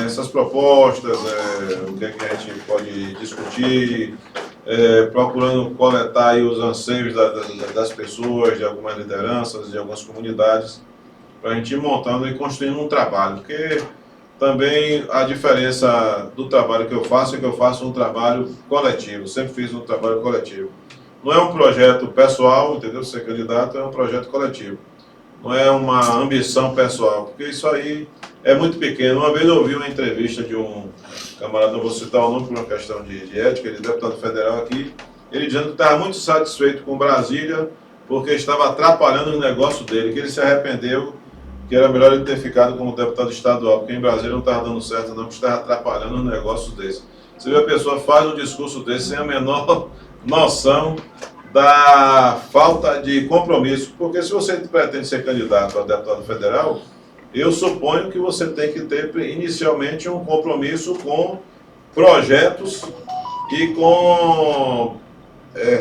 essas propostas, o que é que a gente pode discutir, procurando coletar aí os anseios das pessoas, de algumas lideranças, de algumas comunidades, para a gente ir montando e construindo um trabalho, porque também a diferença do trabalho que eu faço é que eu faço um trabalho coletivo, sempre fiz um trabalho coletivo. Não é um projeto pessoal, entendeu? Ser candidato é um projeto coletivo. Não é uma ambição pessoal, porque isso aí é muito pequeno. Uma vez eu ouvi uma entrevista de um camarada, não vou citar o nome por uma questão de ética, ele é deputado federal aqui, ele dizendo que estava muito satisfeito com Brasília, porque estava atrapalhando o negócio dele, que ele se arrependeu, que era melhor ele ter ficado como deputado estadual, porque em Brasília não estava dando certo não, que estava atrapalhando um negócio desse. Você vê a pessoa faz um discurso desse sem a menor noção da falta de compromisso, porque se você pretende ser candidato a deputado federal, eu suponho que você tem que ter inicialmente um compromisso com projetos e com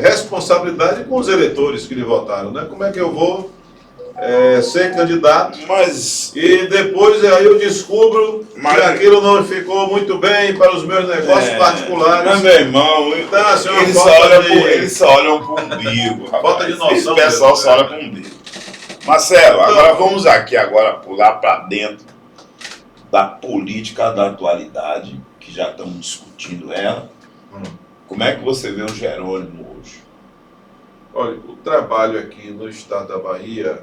responsabilidade com os eleitores que lhe votaram, né? Como é que eu vou ser candidato, e depois aí eu descubro que aquilo não ficou muito bem para os meus negócios particulares. Mas, meu irmão, então, assim, eles só olham para o umbigo. Falta de noção. Esse pessoal só olha para o umbigo. Marcelo, agora vamos aqui pular para dentro da política da atualidade, que já estamos discutindo ela. Como é que você vê o Jerônimo hoje? Olha, o trabalho aqui no estado da Bahia,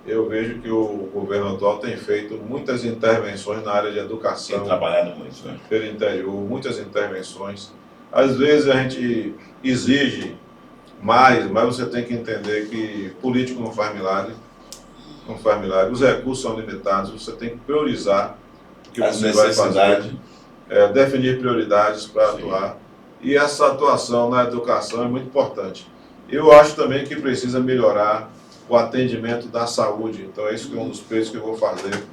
eu vejo que o governo atual tem feito muitas intervenções na área de educação. Tem trabalhado muito, né? Pelo interior, muitas intervenções. Às vezes a gente exige mais, mas você tem que entender que político não faz milagre. Não faz milagre. Os recursos são limitados, você tem que priorizar o que você vai fazer. Definir prioridades para atuar. E essa atuação na educação é muito importante. Eu acho também que precisa melhorar o atendimento da saúde. Então, isso que é um dos pleitos que eu vou fazer,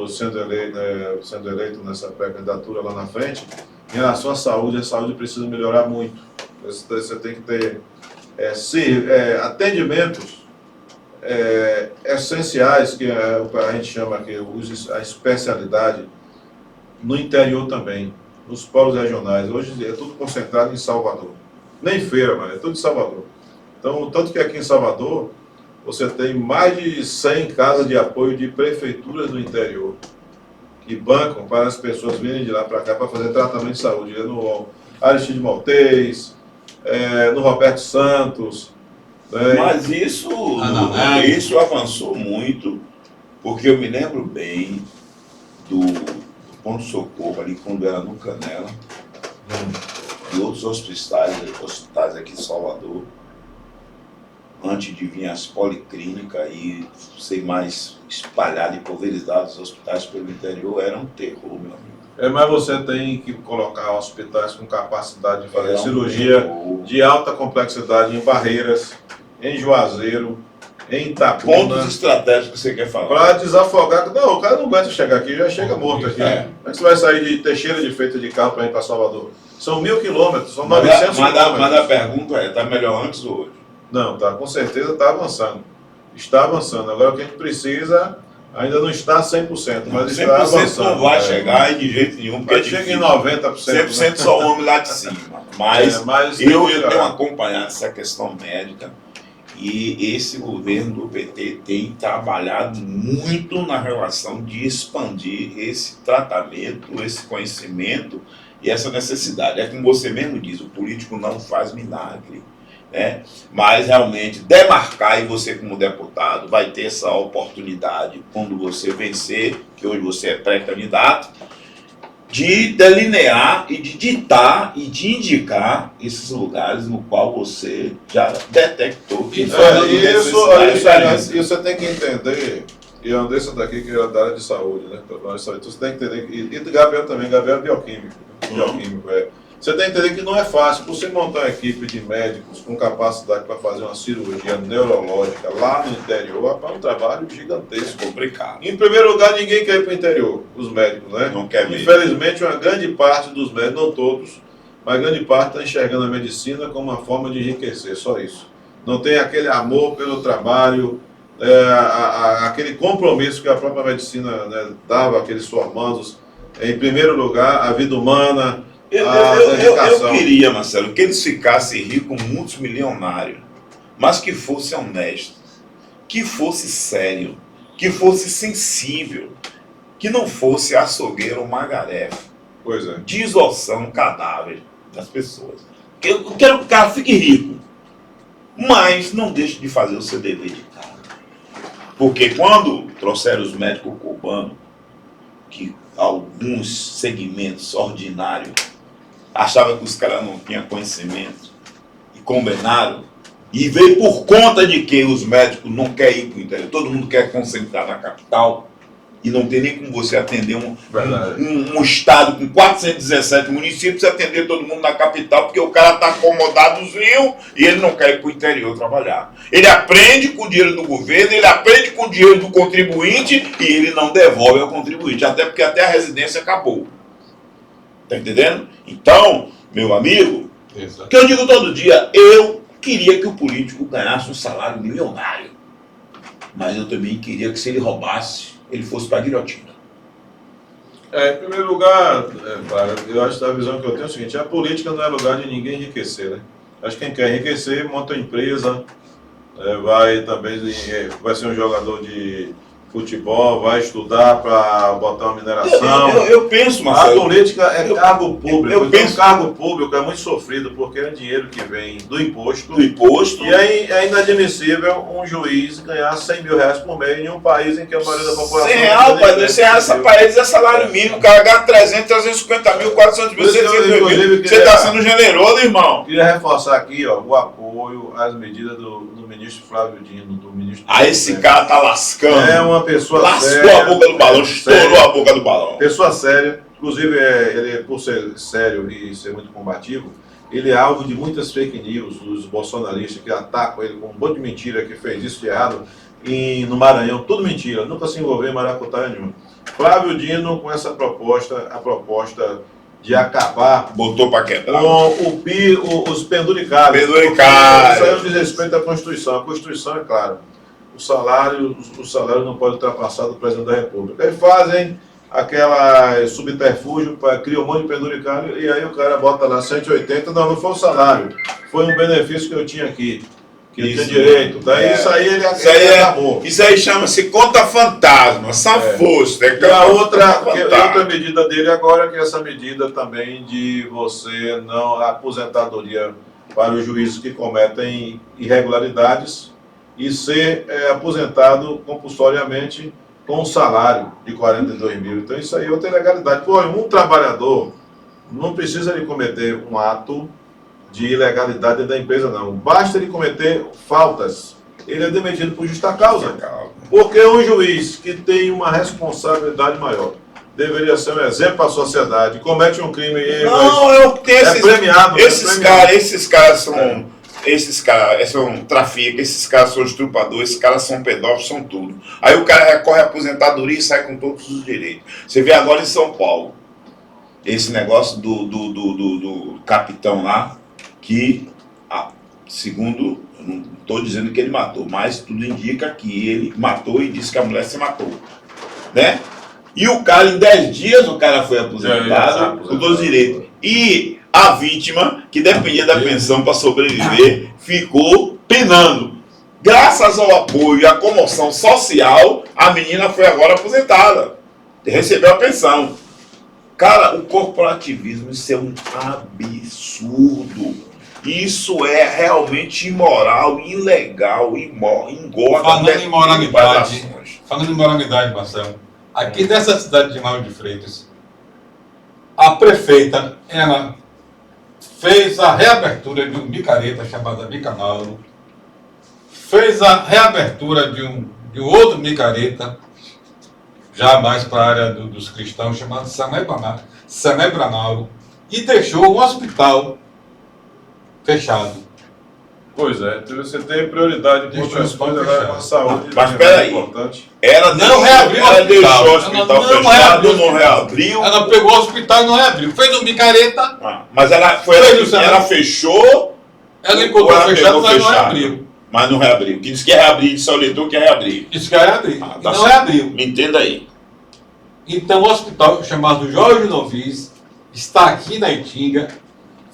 sendo eleito nessa pré-candidatura lá na frente. Em relação à saúde, a saúde precisa melhorar muito. Você tem que ter atendimentos essenciais, que a gente chama aqui a especialidade, no interior também, nos polos regionais. Hoje é tudo concentrado em Salvador. Nem feira, mas é tudo em Salvador. Então, tanto que aqui em Salvador, você tem mais de 100 casas de apoio de prefeituras do interior, que bancam para as pessoas virem de lá para cá para fazer tratamento de saúde. No Aristide Maltês, no Roberto Santos. Mas isso avançou muito, porque eu me lembro bem do Ponto Socorro ali, quando era no Canela, e outros hospitais aqui em Salvador. antes de vir as policlínicas e ser mais espalhado e pulverizado os hospitais pelo interior, era um terror, meu amigo. Mas você tem que colocar hospitais com capacidade de fazer Era um cirurgia terror. de alta complexidade em Barreiras, em Juazeiro, em Pontos Itabuna, estratégicos que você quer falar. para desafogar. Não, o cara não aguenta chegar aqui, já chega morto aqui. É. Como é que você vai sair de Teixeira de Freitas de carro para ir para Salvador? São 1.000 quilômetros, são 900 Mas quilômetros. a pergunta é, está melhor antes ou hoje? Não, tá, com certeza está avançando. Está avançando. Agora o que a gente precisa ainda não está 100%, mas está 100% avançando. não vai chegar de jeito nenhum, porque Mas chega em difícil. 90%. 100% só o homem lá de cima. Mas, mas eu tenho acompanhado essa questão médica e esse governo do PT tem trabalhado muito na relação de expandir esse tratamento, esse conhecimento e essa necessidade. É como você mesmo diz, o político não faz milagre, né? Mas realmente demarcar, e você como deputado vai ter essa oportunidade quando você vencer, que hoje você é pré-candidato, de delinear e de ditar e de indicar esses lugares no qual você já detectou que isso você tem que entender, e a Andressa daqui que é da área de saúde, né? Então você tem que entender, e Gabriel também, Gabriel é bioquímico, Você tem que entender que não é fácil. Você montar uma equipe de médicos com capacidade para fazer uma cirurgia neurológica lá no interior é um trabalho gigantesco. Complicado. Em primeiro lugar, ninguém quer ir para o interior, os médicos, né? Não quer mesmo. Infelizmente, uma grande parte dos médicos, não todos, mas grande parte está enxergando a medicina como uma forma de enriquecer, só isso. Não tem aquele amor pelo trabalho, aquele compromisso que a própria medicina, né, dava àqueles formandos. Em primeiro lugar, a vida humana. Eu queria, Marcelo, que eles ficassem ricos, multimilionários, mas que fosse honesto, que fosse sério, que fosse sensível, que não fosse açougueiro ou magarefe, Pois é. desossando cadáver das pessoas. Eu quero que o cara fique rico, mas não deixe de fazer o seu dever de casa. Porque quando trouxeram os médicos cubanos, que alguns segmentos ordinários achavam que os caras não tinham conhecimento e combinaram, e veio por conta de que os médicos não querem ir para o interior, todo mundo quer concentrar na capital, e não tem nem como você atender um estado com 417 municípios, atender todo mundo na capital, porque o cara está acomodadozinho e ele não quer ir para o interior trabalhar. Ele aprende com o dinheiro do governo, ele aprende com o dinheiro do contribuinte e ele não devolve ao contribuinte, até porque até a residência acabou. Tá entendendo? Então, meu amigo, que eu digo todo dia, eu queria que o político ganhasse um salário milionário, mas eu também queria que se ele roubasse, ele fosse para a guilhotina. Em primeiro lugar, eu acho que a visão que eu tenho é o seguinte: a política não é lugar de ninguém enriquecer, né? Acho que quem quer enriquecer monta uma empresa, vai ser um jogador de futebol, vai estudar para botar uma mineração. Eu penso, Marcelo. A política é cargo público. Eu penso, cargo público é muito sofrido porque é dinheiro que vem do imposto. E é inadmissível um juiz ganhar 100 mil reais por mês em um país em que a maioria da população... 100 reais, pai, 100 reais essa país é salário mínimo, o cara ganha 300, 350 mil, 400 mil, 600 mil. Você está sendo generoso, irmão. Queria reforçar aqui, o apoio às medidas do ministro Flávio Dino, do ministro... Esse cara tá lascando. É uma pessoa séria. Lascou a boca do balão, estourou a boca do balão. Pessoa séria, inclusive ele, por ser sério e ser muito combativo, ele é alvo de muitas fake news, dos bolsonaristas que atacam ele com um monte de mentira, que fez isso de errado no Maranhão, tudo mentira, nunca se envolveu em maracutaia nenhuma. Flávio Dino, com essa proposta, a proposta de acabar... Botou para quebrar. Com os penduricários. Penduricários. Isso aí é um desrespeito à Constituição. A Constituição é clara. O salário não pode ultrapassar do presidente da República. Aí fazem aquela subterfúgio, criam um monte de penduricário, e aí o cara bota lá 180, não foi o salário, foi um benefício que eu tinha aqui, que eu tinha direito. Tá? Isso aí ele acabou. Isso aí chama-se conta fantasma, safosto. E a outra medida dele agora, que é essa medida também de você não... A aposentadoria para os juízes que cometem irregularidades, e ser aposentado compulsoriamente com um salário de 42 mil. Então isso aí é outra ilegalidade. Um trabalhador não precisa de cometer um ato de ilegalidade dentro da empresa, não. Basta ele cometer faltas, ele é demitido por justa causa. Porque um juiz que tem uma responsabilidade maior deveria ser um exemplo para a sociedade, comete um crime e Não, eu tenho é premiado. Esses caras são traficantes, esses caras são estupradores, esses caras são pedófilos, são tudo. Aí o cara recorre à aposentadoria e sai com todos os direitos. Você vê agora em São Paulo, esse negócio do capitão lá, que, segundo, eu não estou dizendo que ele matou, mas tudo indica que ele matou e disse que a mulher se matou, né? E o cara, em 10 dias, o cara foi aposentado com todos os direitos. E a vítima, que dependia da pensão para sobreviver, ficou penando. Graças ao apoio e à comoção social, a menina foi agora aposentada. Recebeu a pensão. Cara, o corporativismo, isso é um absurdo. Isso é realmente imoral, ilegal, engorda. Falando em moralidade, Marcelo, aqui nessa cidade de Lauro de Freitas, a prefeita, ela fez a reabertura de um micareta chamada Mica Mauro, fez a reabertura de um outro micareta, já mais para a área dos cristãos, chamado Sané Branauro, e deixou um hospital fechado. Pois é, você tem prioridade com outras coisas, com a saúde. Mas peraí, ela não reabriu deixou o hospital fechado ou não reabriu? Ela pegou o hospital e não reabriu. Fez um micareta. Mas ela fechou. Ela encontrou fechado, mas não reabriu. Mas não reabriu. Que disse que ia reabrir, disse ao leitor que ia reabrir. Disse que ia reabrir. Tá não reabriu. Me entenda aí. Então o hospital chamado Jorge Novis está aqui na Itinga,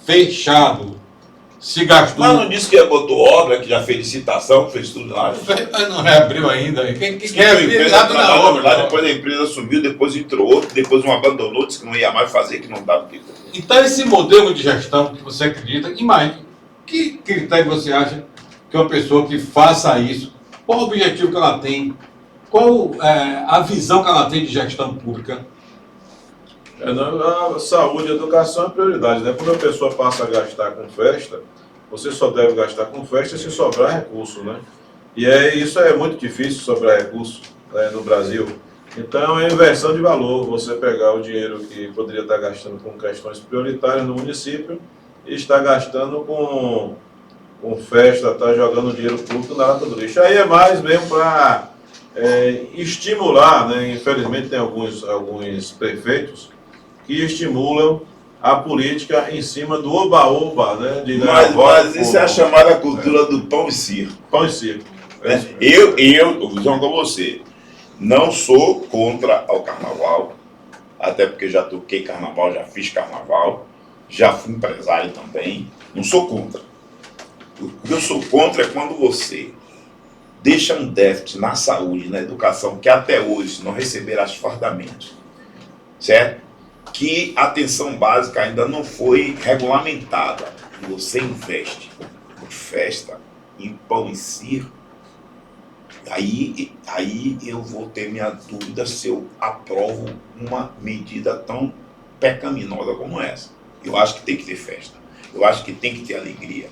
fechado. Se gastou. Mas não disse que botou obra, que já fez licitação, fez tudo lá. Mas não reabriu ainda. Quem quer abrir nada na obra? Lá depois a empresa subiu, depois entrou outro, depois um abandonou, disse que não ia mais fazer, que não dava. Então esse modelo de gestão que você acredita, imagine, que critério você acha que uma pessoa que faça isso, qual o objetivo que ela tem, qual a visão que ela tem de gestão pública? A saúde e a educação é prioridade, né? Quando a pessoa passa a gastar com festa, você só deve gastar com festa se sobrar recurso, né? E isso é muito difícil, sobrar recurso, né, no Brasil. Então é inversão de valor, você pegar o dinheiro que poderia estar gastando com questões prioritárias no município e estar gastando com festa, estar jogando dinheiro público na lata do lixo. Aí é mais mesmo para estimular, né? Infelizmente tem alguns prefeitos que estimulam a política em cima do oba-oba, né? Mas isso é a chamada cultura do pão e circo. Pão e circo. Eu, João, com você, não sou contra o carnaval, até porque já toquei carnaval, já fiz carnaval, já fui empresário também, não sou contra. O que eu sou contra é quando você deixa um déficit na saúde, na educação, que até hoje não receberá fardamento, certo? Que a atenção básica ainda não foi regulamentada. Você investe em festa, em pão e circo, aí eu vou ter minha dúvida se eu aprovo uma medida tão pecaminosa como essa. Eu acho que tem que ter festa, eu acho que tem que ter alegria.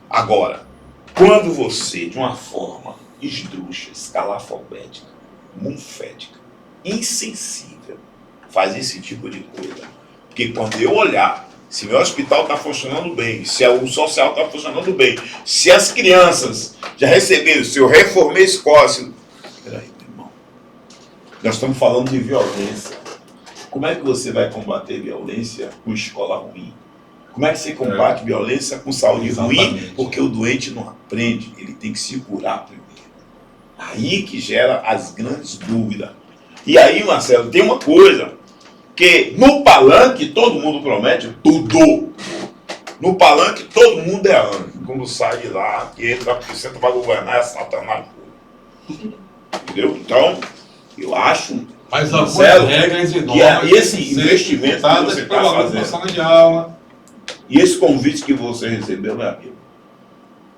Agora, quando você, de uma forma esdrúxula, escalafobética, munfética, insensível, faz esse tipo de coisa, porque quando eu olhar se meu hospital está funcionando bem, se o social está funcionando bem, se as crianças já receberam, se eu reformei a escola, peraí, meu irmão, nós estamos falando de violência. Como é que você vai combater violência com escola ruim? Como é que você combate violência com saúde ruim? Porque o doente não aprende, ele tem que se curar primeiro. Aí que gera as grandes dúvidas. E aí, Marcelo, tem uma coisa, que no palanque todo mundo promete tudo. No palanque todo mundo é anjo. Quando sai de lá, que entra por cento para governar, é Satanás. Entendeu? Então, eu acho, mas Marcelo, regras e que esse investimento que você está fazendo, de aula, e esse convite que você recebeu, meu amigo,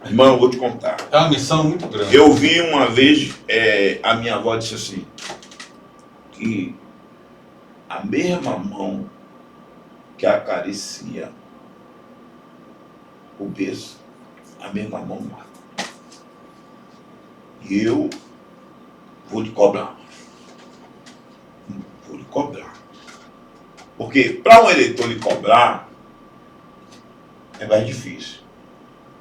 irmão, eu vou te contar. É uma missão muito grande. Eu vi uma vez, a minha avó disse assim, que a mesma mão que acaricia o berço, a mesma mão mata. E eu vou lhe cobrar. Vou lhe cobrar. Porque para um eleitor lhe cobrar é mais difícil.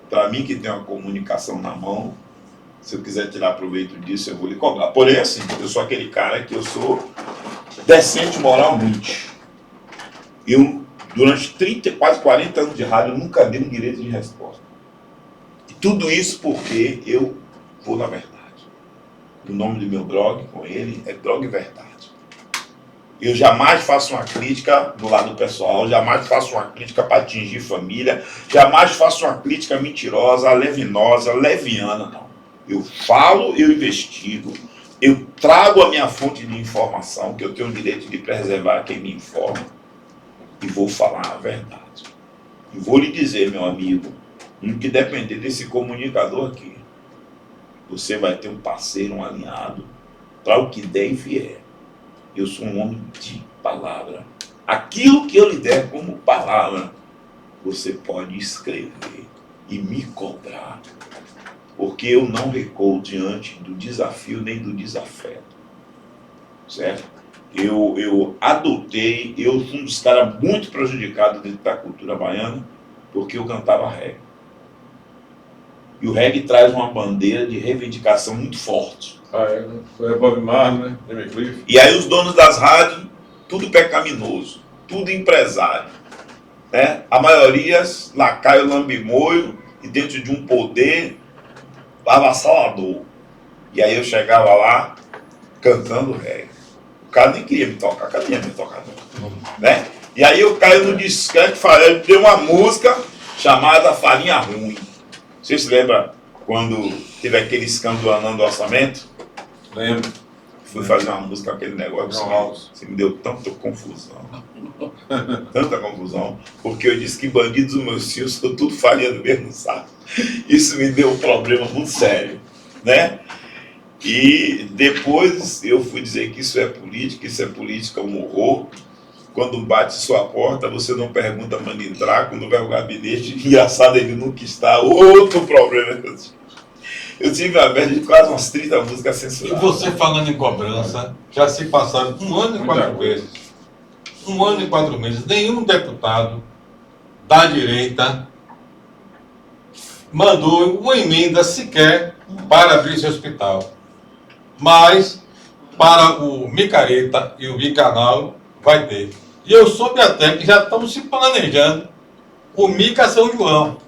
Para mim, que tem uma comunicação na mão, se eu quiser tirar proveito disso, eu vou lhe cobrar. Porém, assim, eu sou aquele cara que eu sou decente moralmente. Eu, durante 30, quase 40 anos de rádio, eu nunca dei um direito de resposta. E tudo isso porque eu vou na verdade. O nome do meu blog, com ele, é Blog Verdade. Eu jamais faço uma crítica do lado pessoal, jamais faço uma crítica para atingir família, jamais faço uma crítica mentirosa, levinosa, leviana, não. Eu falo, eu investigo, eu trago a minha fonte de informação, que eu tenho o direito de preservar quem me informa, e vou falar a verdade. E vou lhe dizer, meu amigo, no que depender desse comunicador aqui, você vai ter um parceiro, um alinhado, para o que der e vier. Eu sou um homem de palavra. Aquilo que eu lhe der como palavra, você pode escrever e me cobrar. Porque eu não recuo diante do desafio nem do desafeto. Certo? Eu adotei, eu fui um dos caras muito prejudicados dentro da cultura baiana, porque eu cantava reggae. E o reggae traz uma bandeira de reivindicação muito forte. Foi Bob Marley, né? Jimmy Cliff. E aí os donos das rádios, tudo pecaminoso, tudo empresário. Né? A maioria lacaio, lambimoio e dentro de um poder avassalador. E aí eu chegava lá cantando reggae. O cara nem queria me tocar, cadê me tocar? Né? E aí eu caio no discante, eu dei uma música chamada Farinha Ruim. Você se lembra quando teve aquele escândalo do orçamento? Lembro. Fui fazer uma música com aquele negócio, você me deu tanta confusão. Tanta confusão, porque eu disse que bandidos dos meus filhos são tudo farinha do mesmo saco. Isso me deu um problema muito sério, né? E depois eu fui dizer que isso é política, um horror. Quando bate sua porta, você não pergunta manda entrar, quando vai ao gabinete, engraçado, ele nunca está. Outro problema que eu tive. Eu tive a média de quase umas 30 músicas censuradas. E você falando em cobrança, já se passaram 1 ano e 4 meses. 1 ano e 4 meses. Nenhum deputado da direita mandou uma emenda sequer para abrir esse hospital. Mas para o Micareta e o Bicanal vai ter. E eu soube até que já estão se planejando o Mica São João.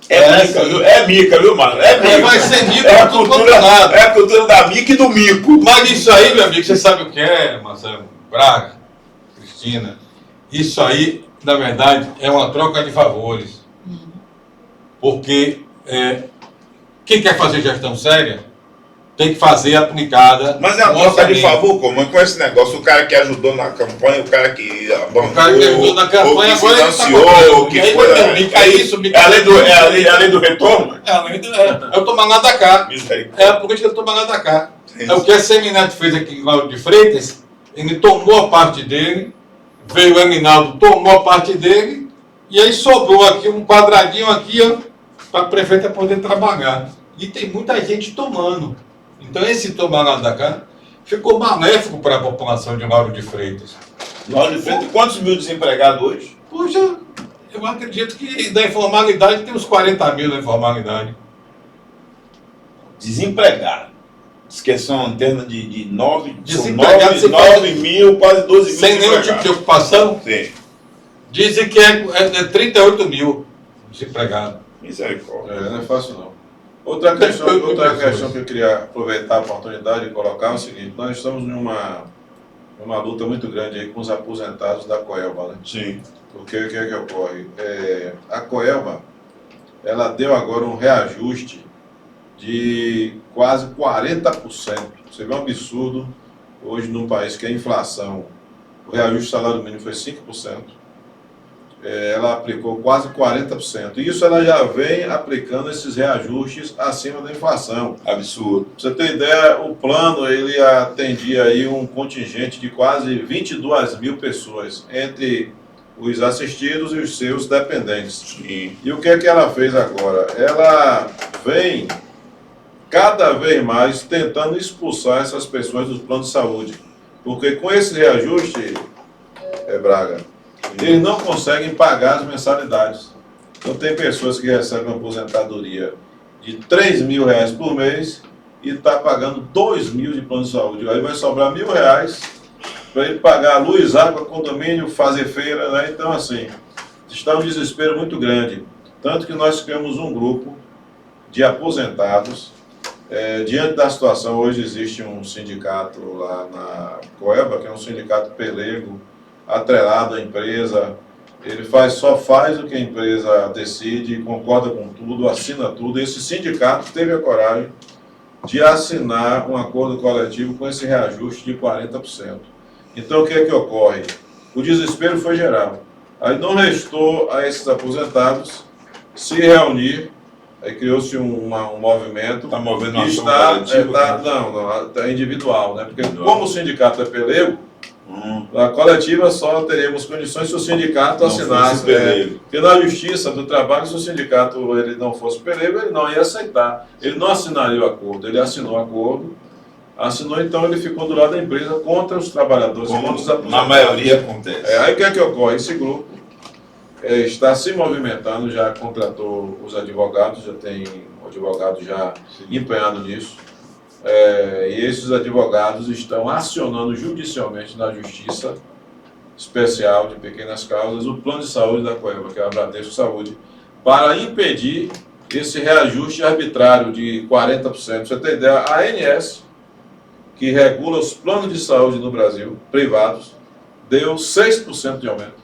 É mica, viu, mano? É mica. Vai ser mica, é a cultura da mica e do mico. Mas isso aí, meu amigo, você sabe o que é, Marcelo Braga, Cristina? Isso aí, na verdade, é uma troca de favores. Porque quem quer fazer gestão séria tem que fazer aplicada. Mas é uma troca de favor, como com esse negócio, o cara que ajudou na campanha, o cara que bancou, o cara que ajudou na campanha, o que financiou, o que foi. É isso, é a lei do retorno? É o tomar lá da cá. É a política do tomar lá da cá. É o que a Semineto fez aqui em Lauro de Freitas, ele tomou a parte dele, veio o Eminaldo, tomou a parte dele, e aí sobrou aqui um quadradinho aqui, ó, para a prefeita poder trabalhar. E tem muita gente tomando. Então esse tomar lá da cá ficou maléfico para a população de Lauro de Freitas. Lauro de Freitas, quantos mil desempregados hoje? Puxa, eu acredito que da informalidade tem uns 40 mil na informalidade. Desempregado. Diz que são antena de 9 mil, quase 12 mil. Sem nenhum tipo de ocupação? Sim. Dizem que é 38 mil desempregados. Misericórdia. Não é fácil não. Outra questão que eu queria aproveitar a oportunidade de colocar é o seguinte: nós estamos numa luta muito grande aí com os aposentados da Coelba, né? Sim. Porque o que é que ocorre? A Coelba, ela deu agora um reajuste de quase 40%. Você vê um absurdo hoje num país que a inflação, o reajuste do salário mínimo foi 5%. Ela aplicou quase 40%. E isso ela já vem aplicando esses reajustes acima da inflação. Absurdo. Pra você ter ideia, o plano ele atendia aí um contingente de quase 22 mil pessoas, entre os assistidos e os seus dependentes. Sim. E o que é que ela fez agora? Ela vem cada vez mais tentando expulsar essas pessoas dos planos de saúde. Porque com esse reajuste, Braga, eles não conseguem pagar as mensalidades. Então tem pessoas que recebem uma aposentadoria de R$ 3.000 por mês e está pagando R$ 2.000 de plano de saúde. Aí vai sobrar R$ 1.000 para ele pagar luz, água, condomínio, fazer feira, né? Então, assim, está um desespero muito grande. Tanto que nós criamos um grupo de aposentados. Diante da situação, hoje existe um sindicato lá na Coelba, que é um sindicato pelego, atrelado à empresa. Ele só faz o que a empresa decide, concorda com tudo, assina tudo. Esse sindicato teve a coragem de assinar um acordo coletivo com esse reajuste de 40%. Então, o que é que ocorre? O desespero foi geral. Aí não restou a esses aposentados se reunir, aí criou-se um movimento. Está movendo uma ação coletiva? Não, é individual, né? Porque como o sindicato é pelego, a coletiva só teremos condições se o sindicato assinasse. Porque na Justiça do Trabalho, se o sindicato ele não fosse pelego, ele não ia aceitar. Ele não assinaria o acordo, ele assinou o acordo. Assinou, então ele ficou do lado da empresa contra os trabalhadores. Como contra os na maioria acontece. Aí o que é que ocorre? Esse grupo está se movimentando, já contratou os advogados, já tem um advogado já empenhado nisso. E esses advogados estão acionando judicialmente na Justiça Especial de Pequenas Causas o plano de saúde da Coelba, que é a Bradesco Saúde, para impedir esse reajuste arbitrário de 40%. Pra você ter ideia, a ANS, que regula os planos de saúde no Brasil, privados, deu 6% de aumento.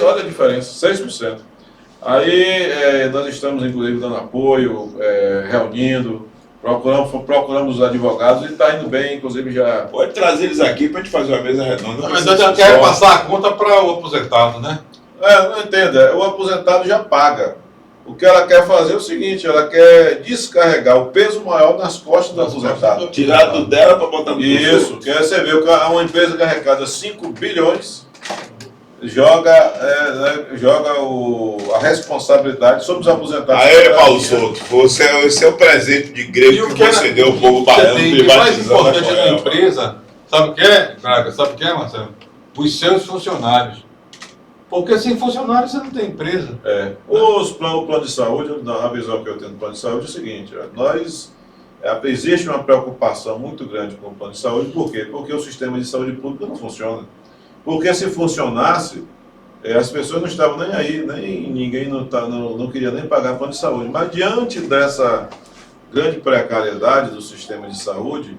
Olha a diferença, 6%. Aí nós estamos, inclusive, dando apoio, reunindo, procuramos os advogados e está indo bem, inclusive já... Pode trazer eles aqui para a gente fazer uma mesa redonda. Na verdade, ela quer passar a conta para o aposentado, né? Não entenda, o aposentado já paga. O que ela quer fazer é o seguinte, ela quer descarregar o peso maior nas costas do aposentado. Tirar do dela para botar no Isso, que você vê, uma empresa que arrecada 5 bilhões, joga a responsabilidade sobre os aposentados. Aí, Paulo Souto, esse é o presente de grego que você deu ao povo baiano privatizando. O mais importante da empresa, sabe o que é, Braga? Sabe o que é, Marcelo? Os seus funcionários. Porque sem funcionários você não tem empresa. O plano de saúde, a visão que eu tenho do plano de saúde é o seguinte, existe uma preocupação muito grande com o plano de saúde, por quê? Porque o sistema de saúde pública não funciona. Porque se funcionasse, as pessoas não estavam nem aí, ninguém não queria nem pagar plano de saúde. Mas diante dessa grande precariedade do sistema de saúde,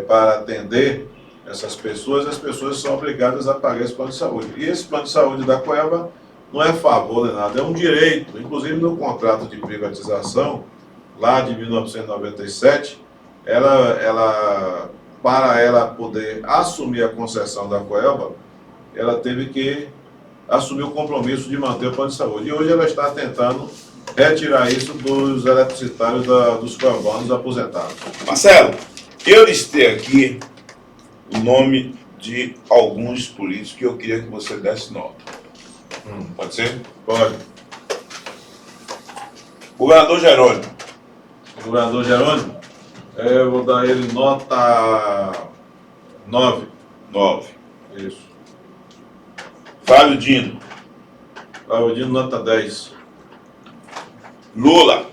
para atender essas pessoas, as pessoas são obrigadas a pagar esse plano de saúde. E esse plano de saúde da Coelba não é favor nem nada, é um direito. Inclusive no contrato de privatização, lá de 1997, para ela poder assumir a concessão da Coelba, ela teve que assumir o compromisso de manter o plano de saúde. E hoje ela está tentando retirar isso dos eletricitários dos coelbanos aposentados. Marcelo, eu listei aqui o nome de alguns políticos que eu queria que você desse nota. Pode ser? Pode. Governador Jerônimo. Governador Jerônimo? Eu vou dar ele nota 9. 9. Isso. Flávio Dino. Flávio Dino, nota 10. Lula.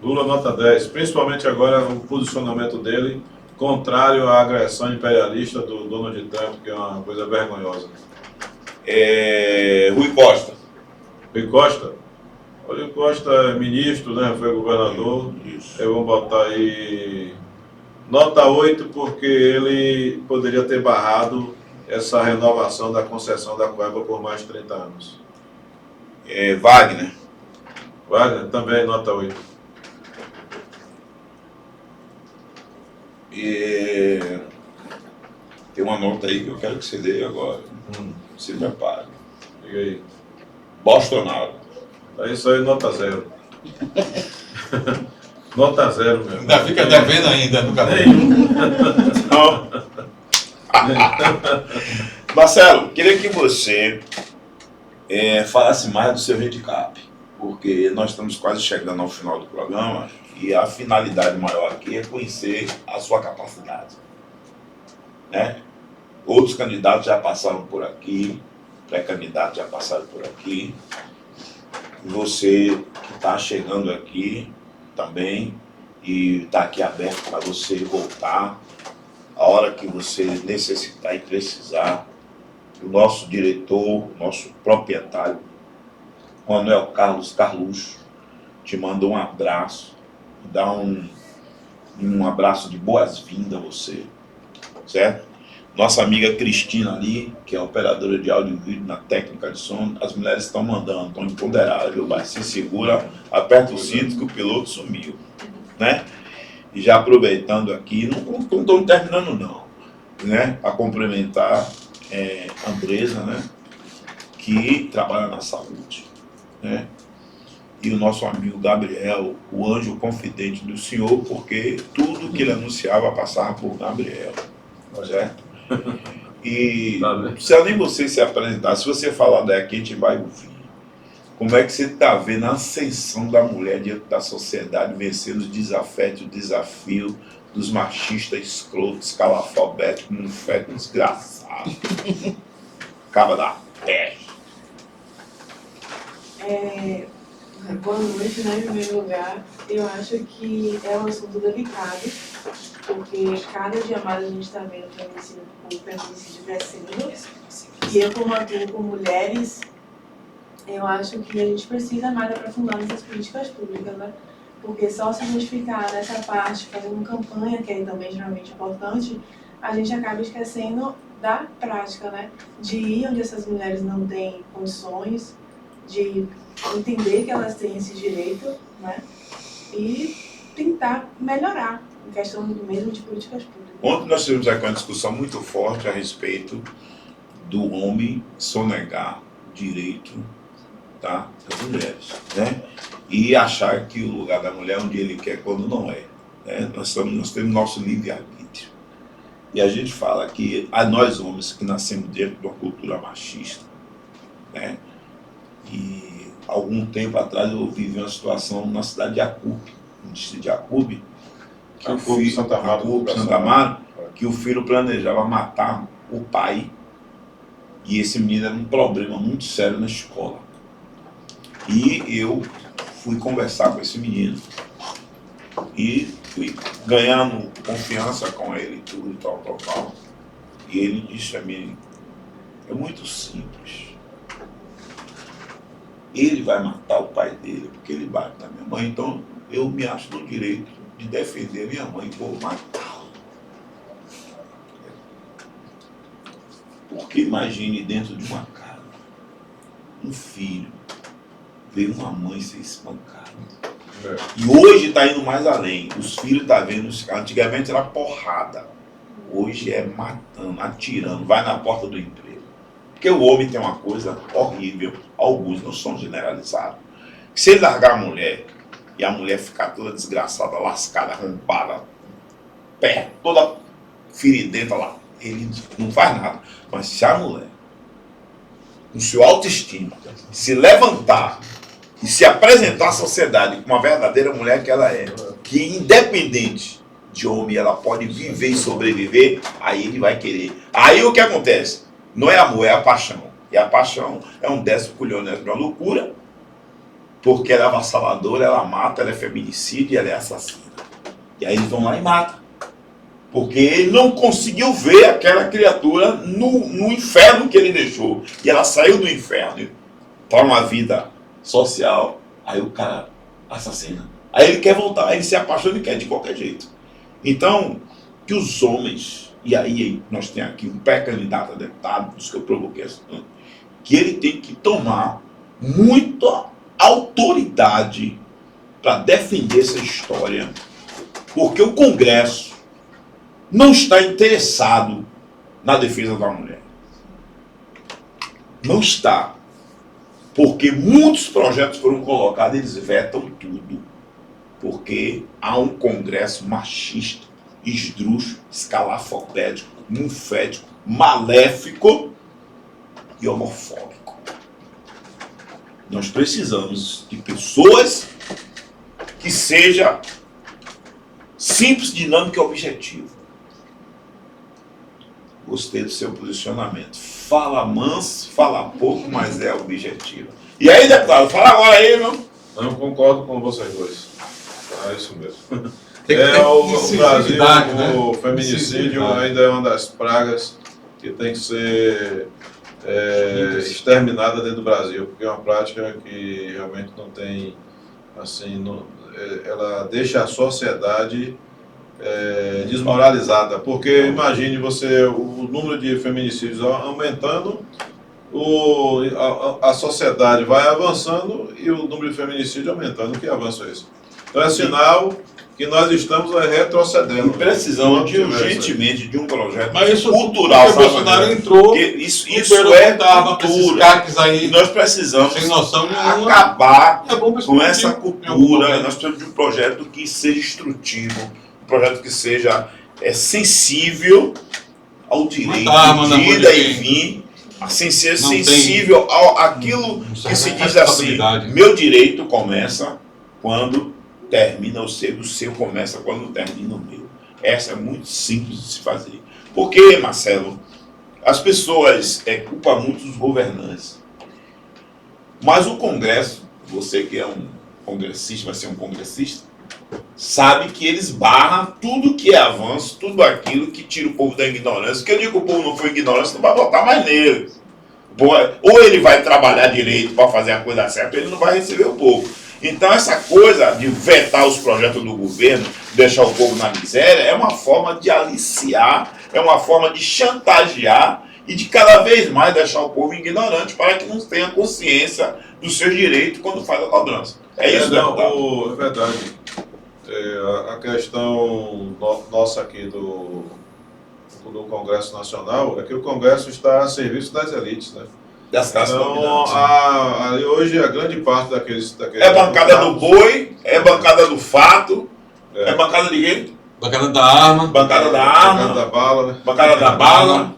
Lula, nota 10. Principalmente agora o posicionamento dele contrário à agressão imperialista do Donald Trump, que é uma coisa vergonhosa. Rui Costa. Rui Costa? O Rui Costa é ministro, né? Foi governador. Isso. Eu vou botar aí nota 8, porque ele poderia ter barrado essa renovação da concessão da Coelba por mais de 30 anos. Wagner. Wagner também nota 8. Tem uma nota aí que eu quero que você dê agora. Se prepare. Diga aí. Bolsonaro. É isso aí, nota 0. Nota 0 mesmo. Ainda fica devendo ainda no cabelo. Nenhum. Não. Marcelo, queria que você falasse mais do seu handicap, porque nós estamos quase chegando ao final do programa e a finalidade maior aqui é conhecer a sua capacidade, né? Outros candidatos já passaram por aqui, pré-candidatos já passaram por aqui, você que está chegando aqui também e está aqui aberto para você voltar a hora que você necessitar e precisar. O nosso diretor, o nosso proprietário, Manuel Carlos Carluxo, te manda um abraço, dá um abraço de boas-vindas a você, certo? Nossa amiga Cristina ali, que é operadora de áudio e vídeo na técnica de som, as mulheres estão mandando, estão empoderadas, viu? Mas se segura, aperta o cinto que o piloto sumiu, né? E já aproveitando aqui, não estou terminando não, né? A complementar Andresa, né? Que trabalha na saúde, né? E o nosso amigo Gabriel, o anjo confidente do Senhor, porque tudo que ele anunciava passava por Gabriel, certo? E não precisa nem você se apresentar, se você falar daqui a gente vai ouvir. Como é que você está vendo a ascensão da mulher diante da sociedade, vencendo os desafetos, o desafio dos machistas escrotos, escalafobéticos, munféticos, desgraçados. Acaba da peste. Boa noite, né? Em primeiro lugar, eu acho que é um assunto delicado, porque cada dia mais a gente está vendo o feminicídio crescendo, e eu, como atuo com mulheres, eu acho que a gente precisa mais aprofundar nessas políticas públicas, né? Porque só se a gente ficar nessa parte, fazendo campanha, que é também extremamente importante, a gente acaba esquecendo da prática, né? De ir onde essas mulheres não têm condições, de entender que elas têm esse direito, né? E tentar melhorar em questão mesmo de políticas públicas. Ontem nós tivemos aqui uma discussão muito forte a respeito do homem sonegar o direito, tá, das mulheres, né? E achar que o lugar da mulher é onde ele quer quando não é, né? Nós temos nosso livre-arbítrio. E a gente fala que a nós homens que nascemos dentro de uma cultura machista, né? E algum tempo atrás eu vivi uma situação na cidade de Acupe, no distrito de Acupe, que o filho, Santa Amaro, que o filho planejava matar o pai, e esse menino era um problema muito sério na escola. E eu fui conversar com esse menino e fui ganhando confiança com ele, tudo, tal. E ele disse a mim, é muito simples. Ele vai matar o pai dele porque ele bate na minha mãe, então eu me acho no direito de defender minha mãe e vou matá-lo. Porque imagine dentro de uma casa, um filho ver uma mãe ser espancada. E hoje está indo mais além. Os filhos estão vendo, antigamente era porrada. Hoje é matando, atirando, vai na porta do emprego. Porque o homem tem uma coisa horrível, alguns não são generalizados. Se ele largar a mulher e a mulher ficar toda desgraçada, lascada, arrombada, pé, toda feridenta lá, ele não faz nada. Mas se a mulher, com seu autoestima, se levantar e se apresentar à sociedade como uma verdadeira mulher que ela é, que independente de homem ela pode viver e sobreviver, aí ele vai querer. Aí o que acontece? Não é amor, é a paixão. E a paixão é um décimo culhões de uma loucura, porque ela é avassaladora, ela mata, ela é feminicídio e ela é assassina. E aí eles vão lá e matam. Porque ele não conseguiu ver aquela criatura no inferno que ele deixou. E ela saiu do inferno para uma vida social. Aí o cara assassina. Aí ele quer voltar, aí ele se apaixona e quer de qualquer jeito. Então, que os homens, e aí nós temos aqui um pré-candidato a deputado, por isso que eu provoquei essa, que ele tem que tomar muita autoridade para defender essa história, porque o Congresso não está interessado na defesa da mulher. Não está. Porque muitos projetos foram colocados, eles vetam tudo. Porque há um Congresso machista, esdrúxulo, escalafobético, munfético, maléfico, e homofóbico. Nós precisamos de pessoas que seja simples, dinâmica e objetiva. Gostei do seu posicionamento. Fala manso, fala pouco, mas é objetivo. E aí, deputado, fala agora aí, meu. Não concordo com vocês dois. É isso mesmo. Tem que ter O Brasil, né? o feminicídio ainda é uma das pragas que tem que ser exterminada dentro do Brasil, porque é uma prática que realmente não tem, assim, ela deixa a sociedade desmoralizada, porque imagine você, o número de feminicídios aumentando, a sociedade vai avançando e o número de feminicídios aumentando. Que avanço é esse? Então é sinal que nós estamos retrocedendo. E precisamos urgentemente de um projeto mas isso, cultural. O Bolsonaro entrou, isso é cultura. Aí, nós precisamos sem noção nenhuma, acabar é bom com essa cultura. Nós precisamos de um projeto que seja instrutivo, um projeto que seja sensível ao direito de ida e vir, assim, ser sensível àquilo que se diz assim: meu direito começa quando termina o seu começa quando termina o meu. Essa é muito simples de se fazer. Porque, Marcelo, as pessoas culpam muito os governantes. Mas o Congresso, você que é um congressista, vai ser um congressista, sabe que eles barram tudo que é avanço, tudo aquilo que tira o povo da ignorância. Porque eu digo que o povo não foi ignorância, não vai votar mais nele. Ou ele vai trabalhar direito para fazer a coisa certa, ele não vai receber o povo. Então essa coisa de vetar os projetos do governo, deixar o povo na miséria, é uma forma de aliciar, é uma forma de chantagear e de cada vez mais deixar o povo ignorante para que não tenha consciência dos seus direitos quando faz a cobrança. É isso, deputado? É verdade. A questão nossa aqui do Congresso Nacional é que o Congresso está a serviço das elites, né? Das classes dominantes. Hoje a grande parte daqueles bancada do boi, bancada do fato, bancada de quê? Bancada da arma. Bancada da arma. Bancada da bala, né? Bancada da bala.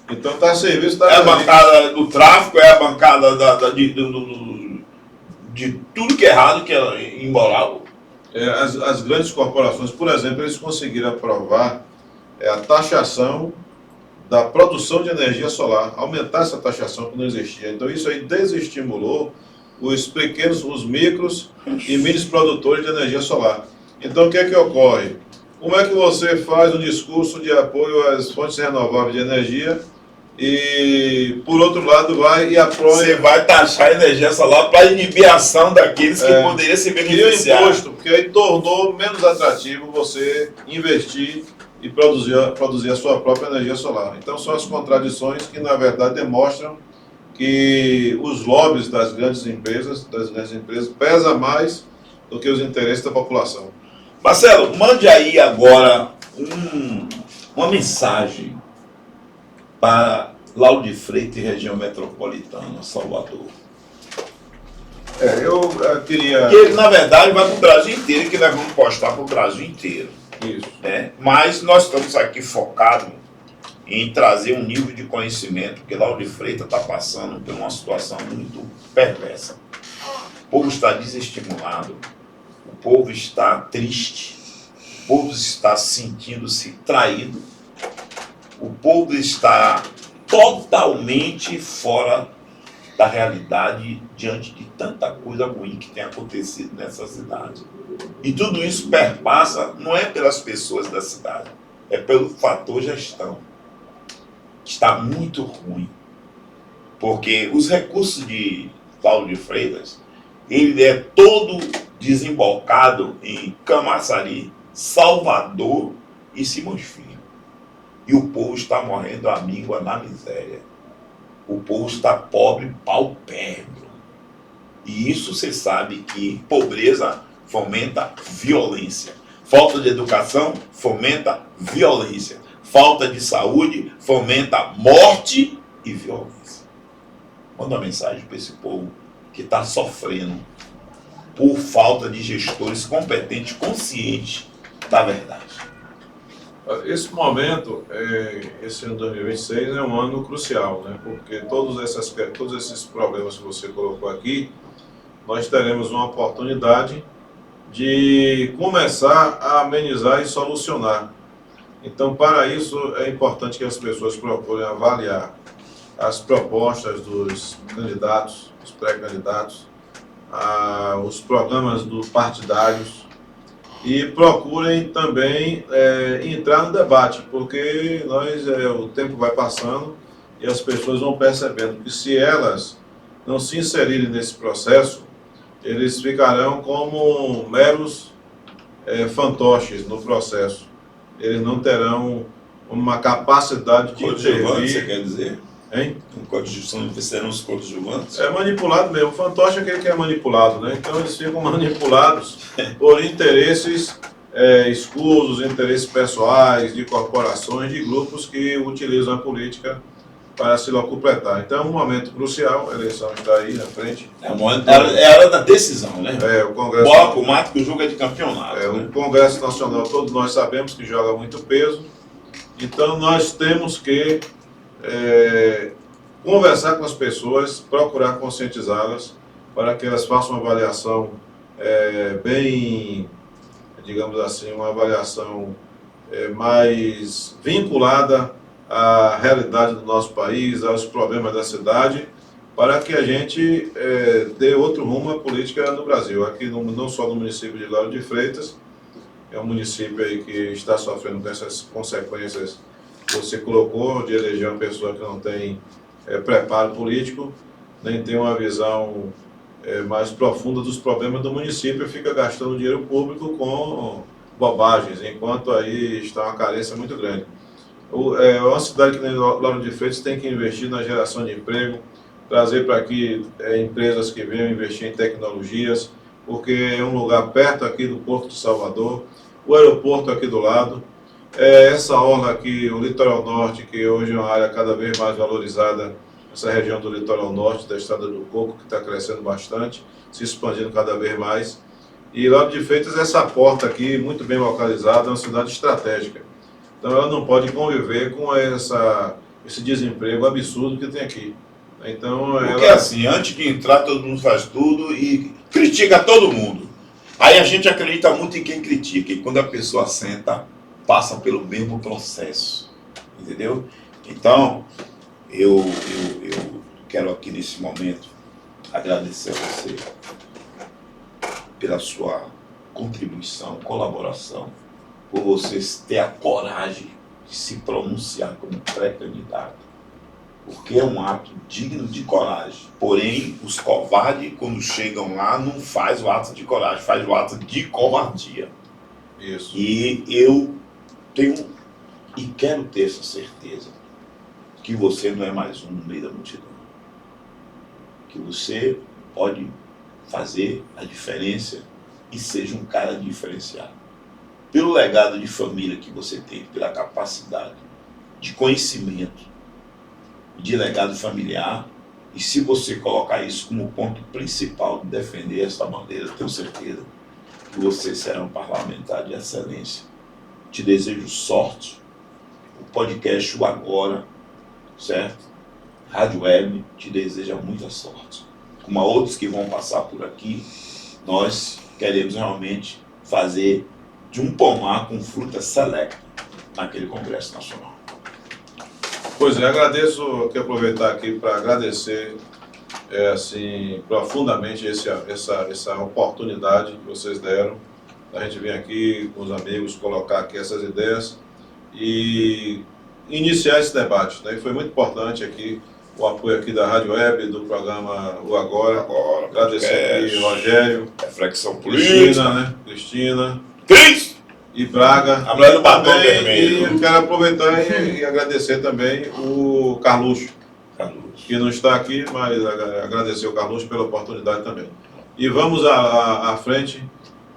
Então está a serviço das elites. Bancada do tráfico, a bancada de tudo que é errado, que é imoral. As grandes corporações, por exemplo, eles conseguiram aprovar a taxação da produção de energia solar, aumentar essa taxação que não existia. Então isso aí desestimulou os pequenos, os micros e mini produtores de energia solar. Então o que é que ocorre? Como é que você faz um discurso de apoio às fontes renováveis de energia e, por outro lado, vai e apoia... Você vai taxar a energia solar para inibir a ação daqueles que poderiam se beneficiar. Cria imposto, porque aí tornou menos atrativo você investir e produzir a sua própria energia solar. Então são as contradições que, na verdade, demonstram que os lobbies das grandes empresas pesam mais do que os interesses da população. Marcelo, mande aí agora uma mensagem para Lauro de Freitas e região metropolitana, Salvador. Eu queria... Que, na verdade, vai para o Brasil inteiro, que nós vamos postar para o Brasil inteiro. Isso. Né? Mas nós estamos aqui focados em trazer um nível de conhecimento, porque Lauro de Freitas está passando por uma situação muito perversa. O povo está desestimulado, o povo está triste, o povo está sentindo-se traído, o povo está totalmente fora da realidade diante de tanta coisa ruim que tem acontecido nessa cidade. E tudo isso perpassa, não é pelas pessoas da cidade, é pelo fator gestão. Está muito ruim. Porque os recursos de Lauro de Freitas, ele é todo desembocado em Camaçari, Salvador e Simões Filho. E o povo está morrendo à míngua na miséria. O povo está pobre, paupérrimo. E isso você sabe que pobreza fomenta violência. Falta de educação fomenta violência. Falta de saúde fomenta morte e violência. Manda uma mensagem para esse povo que está sofrendo por falta de gestores competentes, conscientes da verdade. Esse momento, esse ano 2026 é um ano crucial, né? Porque todos esses problemas que você colocou aqui, nós teremos uma oportunidade de começar a amenizar e solucionar. Então, para isso, é importante que as pessoas procurem avaliar as propostas dos candidatos, dos pré-candidatos, os programas dos partidários, e procurem também entrar no debate, porque o tempo vai passando e as pessoas vão percebendo que se elas não se inserirem nesse processo, eles ficarão como meros fantoches no processo. Eles não terão uma capacidade de Coadjuvante, você intervir. quer dizer? Hein? Serão os coadjuvantes? É manipulado mesmo. O fantoche é aquele que é manipulado, né? Então eles ficam manipulados por interesses escusos, interesses pessoais, de corporações, de grupos que utilizam a política para se locupletar. Então é um momento crucial, a eleição está aí na frente. É a hora da decisão, né? O Congresso, Bloco, mato que o jogo é de campeonato. o Né? Congresso Nacional, todos nós sabemos que joga muito peso. Então nós temos que conversar com as pessoas, procurar conscientizá-las para que elas façam uma avaliação bem, digamos assim, uma avaliação mais vinculada à realidade do nosso país, aos problemas da cidade, para que a gente dê outro rumo à política no Brasil. Aqui não só no município de Lauro de Freitas, é um município aí que está sofrendo com essas consequências que você colocou, de eleger uma pessoa que não tem preparo político, nem tem uma visão mais profunda dos problemas do município, fica gastando dinheiro público com bobagens, enquanto aí está uma carência muito grande. Uma cidade que nem Lauro de Freitas tem que investir na geração de emprego, trazer para aqui empresas que venham investir em tecnologias, porque é um lugar perto aqui do Porto de Salvador, o aeroporto aqui do lado, essa orla aqui, o litoral norte, que hoje é uma área cada vez mais valorizada, essa região do litoral norte, da Estrada do Coco, que está crescendo bastante, se expandindo cada vez mais. E Lauro de Freitas, essa porta aqui, muito bem localizada, é uma cidade estratégica. Então ela não pode conviver com esse desemprego absurdo que tem aqui. Então, Porque assim, antes de entrar, todo mundo faz tudo e critica todo mundo. Aí a gente acredita muito em quem critica, e quando a pessoa senta, passa pelo mesmo processo, entendeu? Então, eu quero aqui nesse momento agradecer a você pela sua contribuição, colaboração, por vocês ter a coragem de se pronunciar como pré-candidato, porque é um ato digno de coragem. Porém, os covardes, quando chegam lá, não faz o ato de coragem, faz o ato de covardia. Isso. E eu tenho e quero ter essa certeza que você não é mais um no meio da multidão, que você pode fazer a diferença e seja um cara diferenciado. Pelo legado de família que você tem, pela capacidade de conhecimento, de legado familiar, e se você colocar isso como ponto principal de defender essa bandeira, tenho certeza que você será um parlamentar de excelência. Te desejo sorte. O podcast O Agora, certo? Rádio Web te deseja muita sorte. Como a outros que vão passar por aqui, nós queremos realmente fazer de um pomar com fruta selecta naquele Congresso Nacional. Pois é, agradeço, quero aproveitar aqui para agradecer assim, profundamente essa oportunidade que vocês deram. A gente vir aqui com os amigos, colocar aqui essas ideias e iniciar esse debate. Né? E foi muito importante aqui o apoio aqui da Rádio Web, do programa O Agora. Agradecer aqui Rogério, Reflexão Cristina, né? Cristina. Cris! E Braga. A mulher do batom Também, vermelho. E quero aproveitar e agradecer também o Carluxo, que não está aqui, mas agradecer o Carluxo pela oportunidade também. E vamos à frente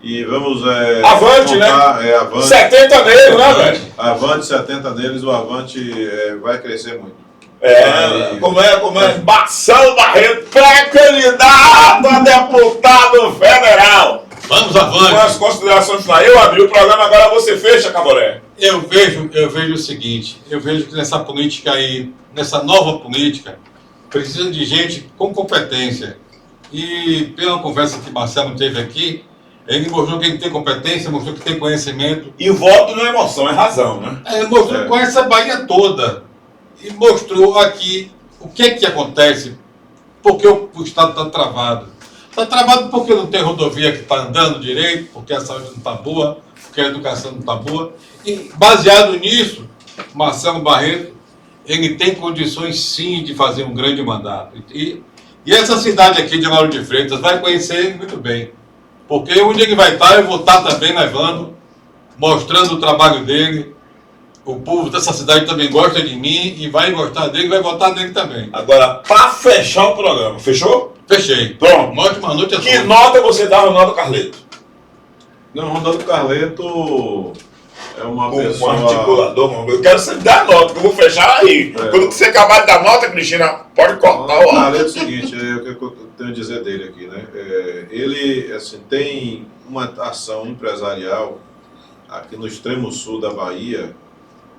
e vamos Avante, contar, né? Avante. 70 neles, né, velho? Avante, 70 neles, o Avante vai crescer muito. Como é? Marcelo Barreto, pré-candidato a deputado federal. Vamos Com as avante. considerações finais. Eu abri o programa, agora você fecha, Caboré. Eu vejo o seguinte, eu vejo que nessa política aí, nessa nova política, precisa de gente com competência. E pela conversa que Marcelo teve aqui, ele mostrou que ele tem competência, mostrou que tem conhecimento. E voto não é emoção, é razão, né? Mostrou que conhece a Bahia toda. E mostrou aqui o que acontece, porque o Estado está travado. Está travado porque não tem rodovia que está andando direito, porque a saúde não está boa, porque a educação não está boa. E baseado nisso, Marcelo Barreto, ele tem condições sim de fazer um grande mandato. E essa cidade aqui de Lauro de Freitas vai conhecer ele muito bem. Porque onde ele vai estar, eu vou estar também levando, mostrando o trabalho dele. O povo dessa cidade também gosta de mim e vai gostar dele, vai votar nele também. Agora, para fechar o programa, fechou? Fechei. Pronto. Uma ótima noite a todos. Que nota você dá ao Ronaldo Carleto? Não, Ronaldo Carleto é uma Como pessoa... articulador, eu quero você dar nota, que eu vou fechar aí. Quando você acabar de dar nota, Cristina, pode cortar o ar. Carleto é o seguinte, o que eu tenho a dizer dele aqui, né? Ele, assim, tem uma ação empresarial aqui no extremo sul da Bahia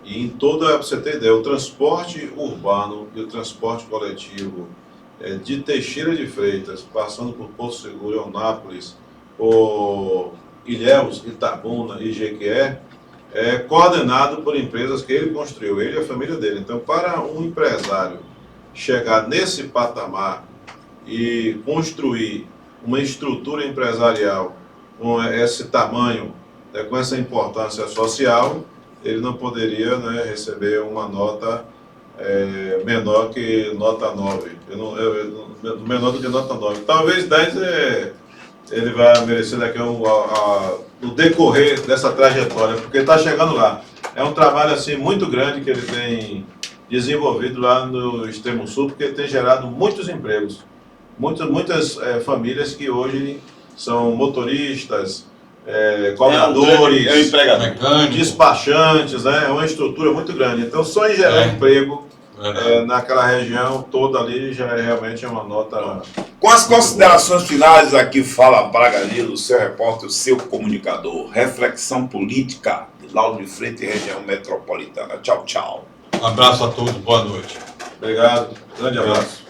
e em toda, para você ter ideia, o transporte urbano e o transporte coletivo de Teixeira de Freitas, passando por Porto Seguro, Eunápolis, por Ilhéus, Itabuna e Jequié, é coordenado por empresas que ele construiu, ele e a família dele. Então, para um empresário chegar nesse patamar e construir uma estrutura empresarial com esse tamanho, com essa importância social, ele não poderia, né, receber uma nota menor que nota 9. Menor do que nota 9. Talvez 10 ele vai merecer daqui no decorrer dessa trajetória, porque está chegando lá. É um trabalho assim, muito grande que ele tem desenvolvido lá no extremo sul, porque tem gerado muitos empregos. Muitas famílias que hoje são motoristas, cobradores, despachantes, né? É uma estrutura muito grande. Então, só em gerar emprego naquela região toda ali já realmente é uma nota... Com as considerações finais, aqui fala Braga Lilo, seu repórter, seu comunicador. Reflexão política de Lauro de Freitas e região metropolitana. Tchau, tchau. Um abraço a todos, boa noite. Obrigado, grande abraço.